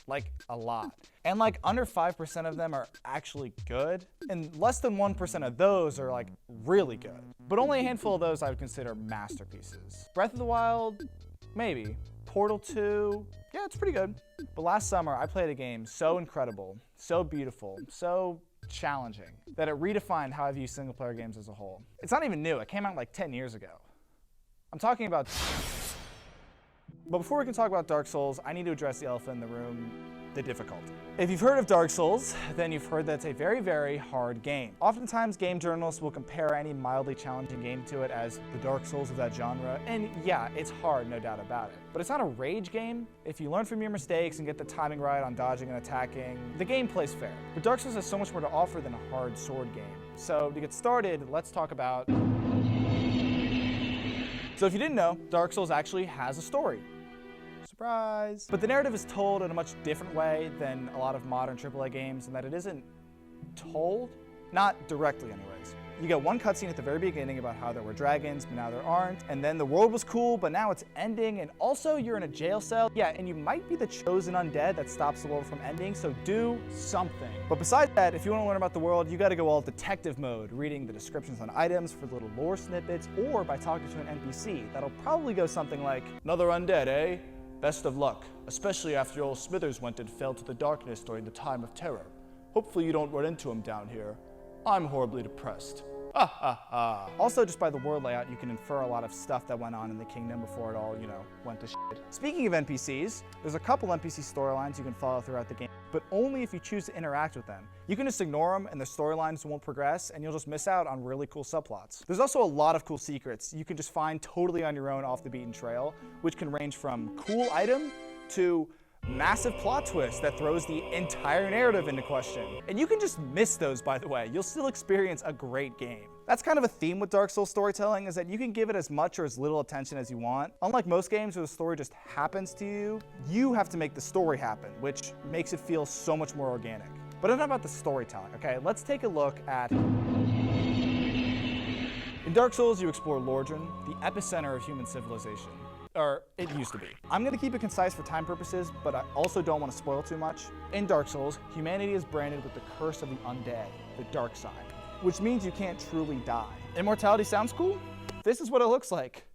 Like, a lot. And like, under 5% of them are actually good, and less than 1% of those are like, really good. But only a handful of those I would consider masterpieces. Breath of the Wild, maybe. Portal 2, yeah, it's pretty good. But last summer, I played a game so incredible, so beautiful, so challenging, that it redefined how I view single-player games as a whole. It's not even new. It came out like 10 years ago. I'm talking about... But before we can talk about Dark Souls, I need to address the elephant in the room, the difficulty. If you've heard of Dark Souls, then you've heard that it's a very, very hard game. Oftentimes, game journalists will compare any mildly challenging game to it as the Dark Souls of that genre, and yeah, it's hard, no doubt about it. But it's not a rage game. If you learn from your mistakes and get the timing right on dodging and attacking, the game plays fair. But Dark Souls has so much more to offer than a hard sword game. So to get started, let's talk about... So if you didn't know, Dark Souls actually has a story. Surprise! But the narrative is told in a much different way than a lot of modern AAA games, in that it isn't told, not directly anyways. You get one cutscene at the very beginning about how there were dragons, but now there aren't, and then the world was cool, but now it's ending, and also you're in a jail cell. Yeah, and you might be the chosen undead that stops the world from ending, so do something. But besides that, if you want to learn about the world, you gotta go all detective mode, reading the descriptions on items for little lore snippets, or by talking to an NPC. That'll probably go something like, "Another undead, eh? Best of luck, especially after old Smithers went and fell to the darkness during the time of terror. Hopefully you don't run into him down here. I'm horribly depressed." Also, just by the word layout, you can infer a lot of stuff that went on in the kingdom before it all, went to shit. Speaking of NPCs, there's a couple NPC storylines you can follow throughout the game, but only if you choose to interact with them. You can just ignore them and the storylines won't progress, and you'll just miss out on really cool subplots. There's also a lot of cool secrets you can just find totally on your own off the beaten trail, which can range from cool item to massive plot twist that throws the entire narrative into question. And you can just miss those, by the way. You'll still experience a great game. That's kind of a theme with Dark Souls storytelling, is that you can give it as much or as little attention as you want. Unlike most games where the story just happens to you, you have to make the story happen, which makes it feel so much more organic. But enough about the storytelling, okay? Let's take a look at... In Dark Souls, you explore Lordran, the epicenter of human civilization. Or it used to be. I'm gonna keep it concise for time purposes, but I also don't want to spoil too much. In Dark Souls, humanity is branded with the curse of the undead, the dark side, which means you can't truly die. Immortality sounds cool? This is what it looks like.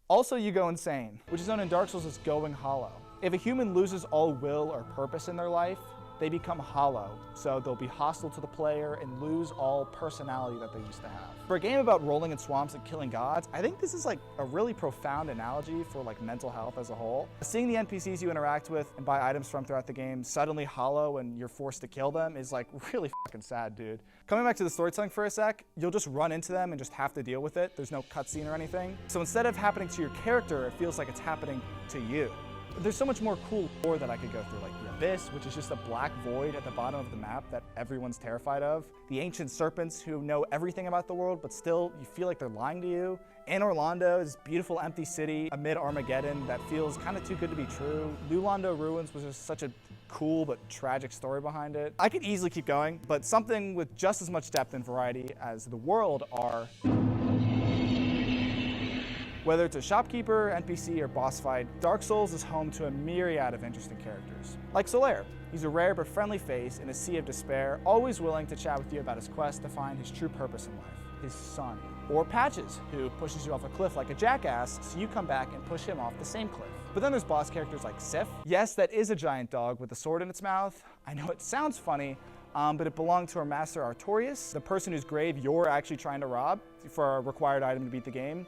Also, you go insane, which is known in Dark Souls as going hollow. If a human loses all will or purpose in their life, they become hollow, so they'll be hostile to the player and lose all personality that they used to have. For a game about rolling in swamps and killing gods, I think this is like a really profound analogy for like mental health as a whole. Seeing the NPCs you interact with and buy items from throughout the game suddenly hollow and you're forced to kill them is like really fucking sad, dude. Coming back to the storytelling for a sec, you'll just run into them and just have to deal with it. There's no cutscene or anything. So instead of happening to your character, it feels like it's happening to you. There's so much more cool lore that I could go through, like the Abyss, which is just a black void at the bottom of the map that everyone's terrified of. The ancient serpents who know everything about the world, but still you feel like they're lying to you. In Orlando, this beautiful empty city amid Armageddon that feels kind of too good to be true. Lulando Ruins was just such a cool but tragic story behind it. I could easily keep going, but something with just as much depth and variety as the world are... Whether it's a shopkeeper, NPC, or boss fight, Dark Souls is home to a myriad of interesting characters. Like Solaire, he's a rare but friendly face in a sea of despair, always willing to chat with you about his quest to find his true purpose in life, his son. Or Patches, who pushes you off a cliff like a jackass, so you come back and push him off the same cliff. But then there's boss characters like Sif. Yes, that is a giant dog with a sword in its mouth. I know it sounds funny, but it belonged to our master Artorias, the person whose grave you're actually trying to rob for a required item to beat the game.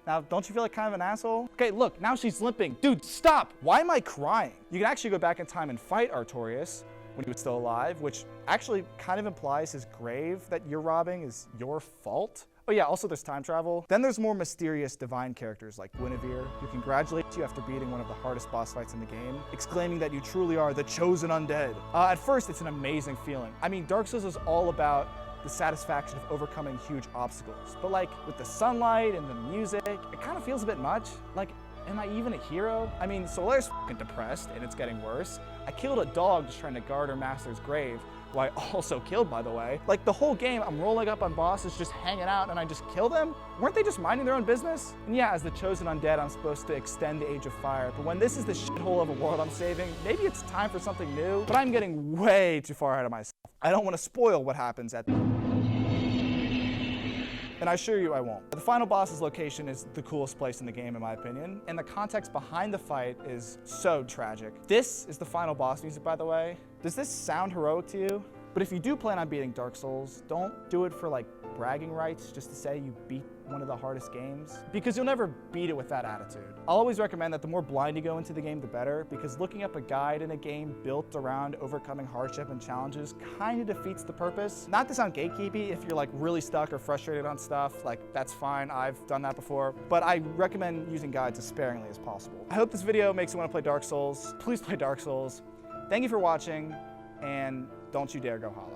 Now, don't you feel like kind of an asshole? Okay, look, now she's limping. Dude, stop! Why am I crying? You can actually go back in time and fight Artorias when he was still alive, which actually kind of implies his grave that you're robbing is your fault. Oh yeah, also there's time travel. Then there's more mysterious divine characters like Guinevere, who congratulates you after beating one of the hardest boss fights in the game, exclaiming that you truly are the chosen undead. At first, it's an amazing feeling. I mean, Dark Souls is all about the satisfaction of overcoming huge obstacles. But like, with the sunlight and the music, it kind of feels a bit much. Like, am I even a hero? I mean, Solaire's fucking depressed, and it's getting worse. I killed a dog just trying to guard her master's grave, who I also killed, by the way. Like, the whole game, I'm rolling up on bosses, just hanging out, and I just kill them? Weren't they just minding their own business? And yeah, as the chosen undead, I'm supposed to extend the Age of Fire, but when this is the shithole of a world I'm saving, maybe it's time for something new, but I'm getting way too far ahead of myself. I don't want to spoil what happens at the and I assure you I won't. The final boss's location is the coolest place in the game, in my opinion, and the context behind the fight is so tragic. This is the final boss music, by the way. Does this sound heroic to you? But if you do plan on beating Dark Souls, don't do it for like bragging rights just to say you beat one of the hardest games, because you'll never beat it with that attitude. I'll always recommend that the more blind you go into the game, the better, because looking up a guide in a game built around overcoming hardship and challenges kind of defeats the purpose. Not to sound gatekeepy, if you're like really stuck or frustrated on stuff, like that's fine, I've done that before, but I recommend using guides as sparingly as possible. I hope this video makes you want to play Dark Souls. Please play Dark Souls. Thank you for watching, and don't you dare go hollow.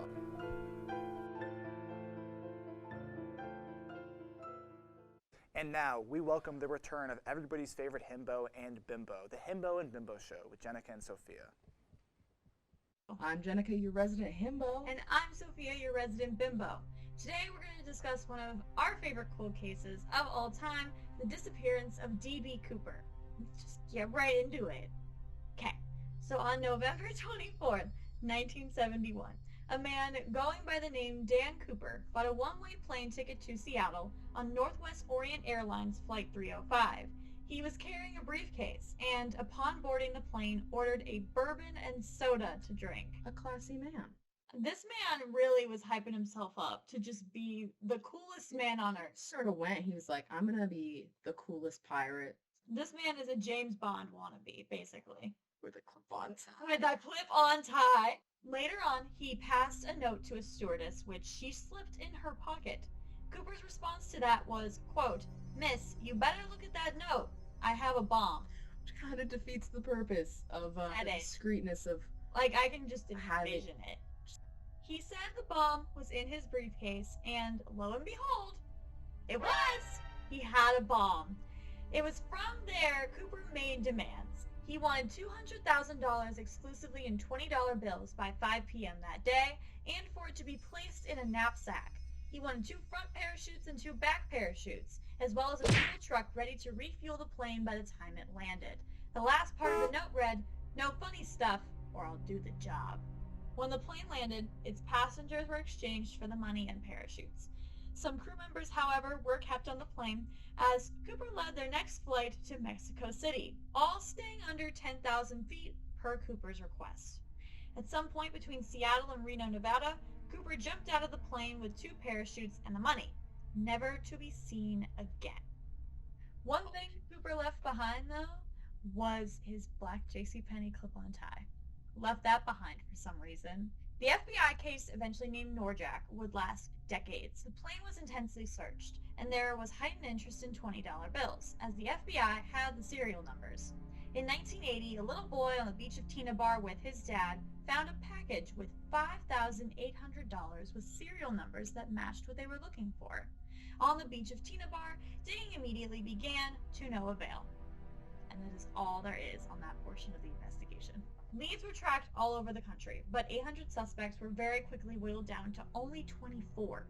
And now, we welcome the return of everybody's favorite Himbo and Bimbo, the Himbo and Bimbo Show with Jenica and Sophia. I'm Jenica, your resident Himbo. And I'm Sophia, your resident Bimbo. Today we're going to discuss one of our favorite cold cases of all time, the disappearance of D.B. Cooper. Let's just get right into it. Okay, so on November 24th, 1971, a man going by the name Dan Cooper bought a one-way plane ticket to Seattle on Northwest Orient Airlines Flight 305. He was carrying a briefcase and, upon boarding the plane, ordered a bourbon and soda to drink. A classy man. This man really was hyping himself up to just be the coolest man on earth. Sort of went. He was like, I'm gonna be the coolest pirate. This man is a James Bond wannabe, basically. With a clip-on tie. With a clip-on tie. Later on, he passed a note to a stewardess, which she slipped in her pocket. Cooper's response to that was, quote, "Miss, you better look at that note. I have a bomb." Which kind of defeats the purpose of the discreetness of... Like, I can just envision it. He said the bomb was in his briefcase, and lo and behold, it was! He had a bomb. It was from there Cooper made demands. He wanted $200,000 exclusively in $20 bills by 5 p.m. that day, and for it to be placed in a knapsack. He wanted 2 front parachutes and 2 back parachutes, as well as a fuel truck ready to refuel the plane by the time it landed. The last part of the note read, "No funny stuff, or I'll do the job." When the plane landed, its passengers were exchanged for the money and parachutes. Some crew members, however, were kept on the plane as Cooper led their next flight to Mexico City, all staying under 10,000 feet per Cooper's request. At some point between Seattle and Reno, Nevada, Cooper jumped out of the plane with 2 parachutes and the money, never to be seen again. One thing Cooper left behind, though, was his black JCPenney clip-on tie. Left that behind for some reason. The FBI case, eventually named Norjack, would last decades. The plane was intensely searched, and there was heightened interest in $20 bills, as the FBI had the serial numbers. In 1980, a little boy on the beach of Tina Bar with his dad found a package with $5,800 with serial numbers that matched what they were looking for. On the beach of Tina Bar, digging immediately began to no avail. And that is all there is on that portion of the investigation. Leads were tracked all over the country, but 800 suspects were very quickly whittled down to only 24.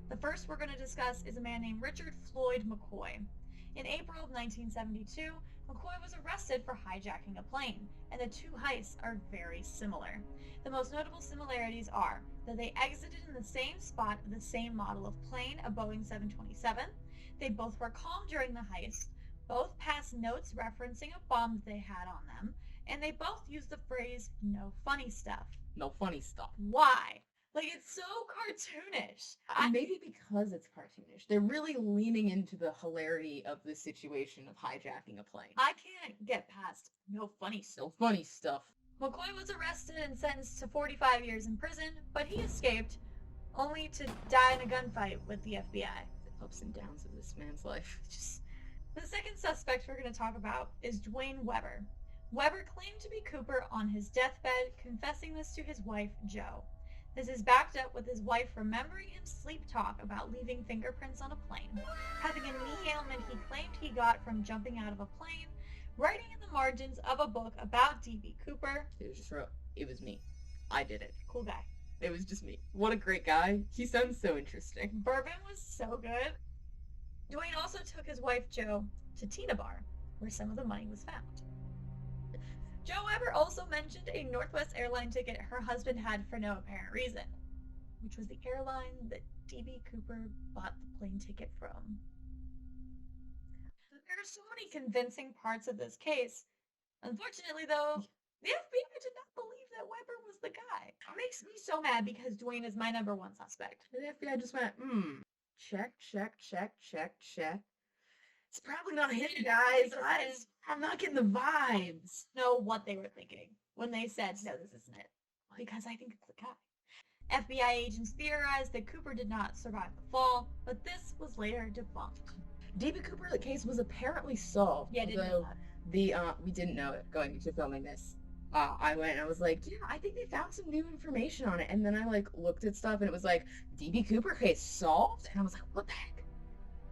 The first we're going to discuss is a man named Richard Floyd McCoy. In April of 1972, McCoy was arrested for hijacking a plane, and the two heists are very similar. The most notable similarities are that they exited in the same spot of the same model of plane, a Boeing 727. They both were calm during the heist, both passed notes referencing a bomb that they had on them, and they both used the phrase, "no funny stuff." No funny stuff. Why? Like, it's so cartoonish. Maybe because it's cartoonish. They're really leaning into the hilarity of the situation of hijacking a plane. I can't get past no funny stuff. No funny stuff. McCoy was arrested and sentenced to 45 years in prison, but he escaped, only to die in a gunfight with the FBI. The ups and downs of this man's life. The second suspect we're going to talk about is Dwayne Weber. Weber claimed to be Cooper on his deathbed, confessing this to his wife, Jo. This is backed up with his wife remembering him sleep talk about leaving fingerprints on a plane, having a knee ailment he claimed he got from jumping out of a plane, writing in the margins of a book about D.B. Cooper. It was just wrote, it was me. I did it. Cool guy. It was just me. What a great guy. He sounds so interesting. Bourbon was so good. Dwayne also took his wife, Jo, to Tina Bar, where some of the money was found. Jo Weber also mentioned a Northwest airline ticket her husband had for no apparent reason, which was the airline that D.B. Cooper bought the plane ticket from. There are so many convincing parts of this case. Unfortunately, though, the FBI did not believe that Weber was the guy. It makes me so mad because Dwayne is my number one suspect. The FBI just went, check, check, check, check, check. It's probably not him, guys. I'm not getting the vibes. Know what they were thinking when they said, no, this isn't it. Because I think it's the guy. FBI agents theorized that Cooper did not survive the fall, but this was later debunked. D.B. Cooper, the case was apparently solved. Yeah, I didn't know that. We didn't know it going into filming this. I went and I was like, yeah, I think they found some new information on it. And then I looked at stuff and it was like, D.B. Cooper case solved? And I was like, what the heck?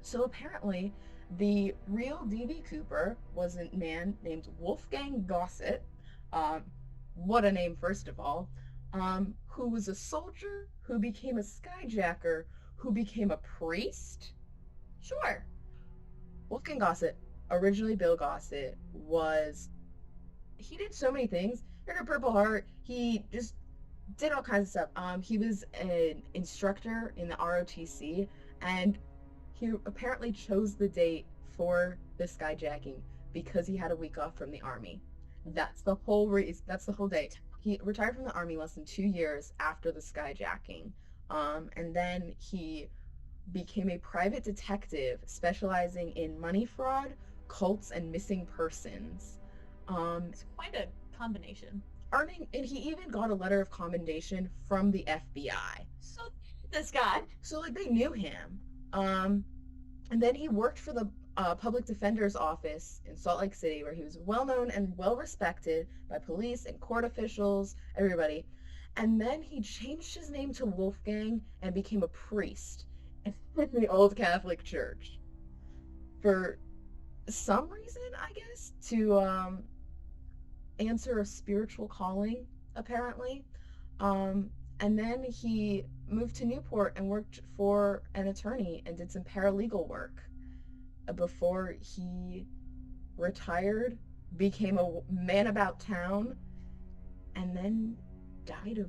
So apparently, the real D.B. Cooper was a man named Wolfgang Gossett. What a name, first of all. Who was a soldier, who became a skyjacker, who became a priest. Sure. Wolfgang Gossett, originally Bill Gossett, he did so many things. He had a Purple Heart. He just did all kinds of stuff. He was an instructor in the ROTC, and he apparently chose the date for the skyjacking because he had a week off from the army. That's the whole reason. That's the whole date. He retired from the army less than 2 years after the skyjacking, and then he became a private detective specializing in money fraud, cults, and missing persons. It's quite a combination. And he even got a letter of commendation from the FBI. So this guy. So they knew him. And then he worked for the public defender's office in Salt Lake City, where he was well known and well respected by police and court officials, everybody. And then he changed his name to Wolfgang and became a priest in the old Catholic Church for some reason, I guess, to answer a spiritual calling, apparently. And then he moved to Newport and worked for an attorney and did some paralegal work before he retired, became a man about town, and then died of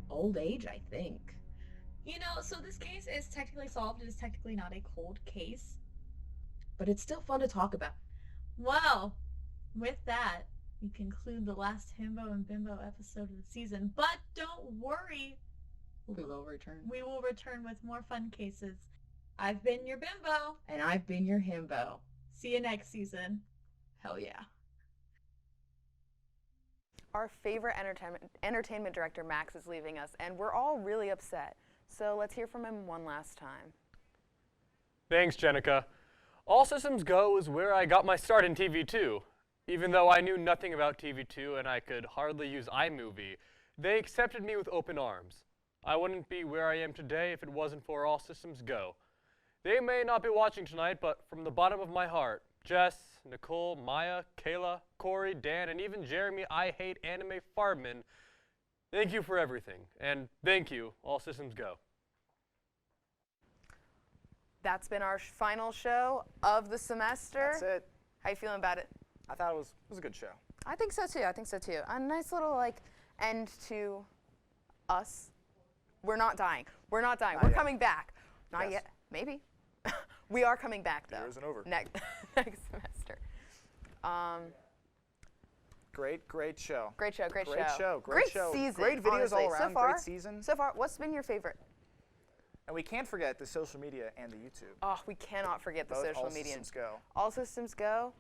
old age, I think. You know, so this case is technically solved. It is technically not a cold case. But it's still fun to talk about. Well, with that, we conclude the last Himbo and Bimbo episode of the season. But don't worry. We will return. We will return with more fun cases. I've been your Bimbo. And I've been your Himbo. See you next season. Hell yeah. Our favorite entertainment director, Max, is leaving us, and we're all really upset. So let's hear from him one last time. Thanks, Jenica. All Systems Go is where I got my start in TV2. Even though I knew nothing about TV2 and I could hardly use iMovie, they accepted me with open arms. I wouldn't be where I am today if it wasn't for All Systems Go. They may not be watching tonight, but from the bottom of my heart, Jess, Nicole, Maya, Kayla, Corey, Dan, and even Jeremy, I Hate Anime Farbman, thank you for everything. And thank you, All Systems Go. That's been our final show of the semester. That's it. How you feeling about it? I thought it was a good show. I think so too. I think so too. A nice little like end to us. We're not dying. We're not dying. We're coming back. Not yet. Maybe. We are coming back though. The year isn't over. Next semester. Great show. Great show. Great show. Season. Great videos honestly. all around. So far, great season. So far, what's been your favorite? And we can't forget the social media and the YouTube. Oh, we cannot forget the Both social All media. Systems Go. All Systems Go.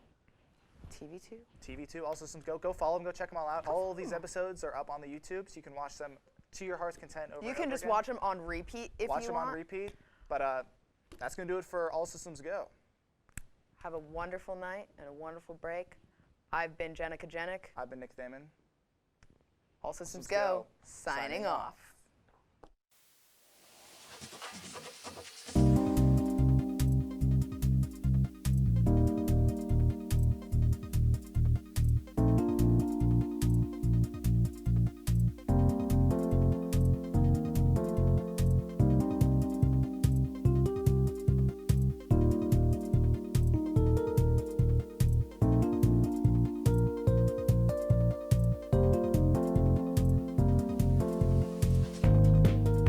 TV2. TV2, All Systems Go. Go follow them. Go check them all out. All of these episodes are up on the YouTube, so you can watch them to your heart's content over You and can over just again. watch them on repeat if watch you them want. on repeat. But that's going to do it for All Systems Go. Have a wonderful night and a wonderful break. I've been Jenica. I've been Nick Thaman. All Systems Go. Signing off.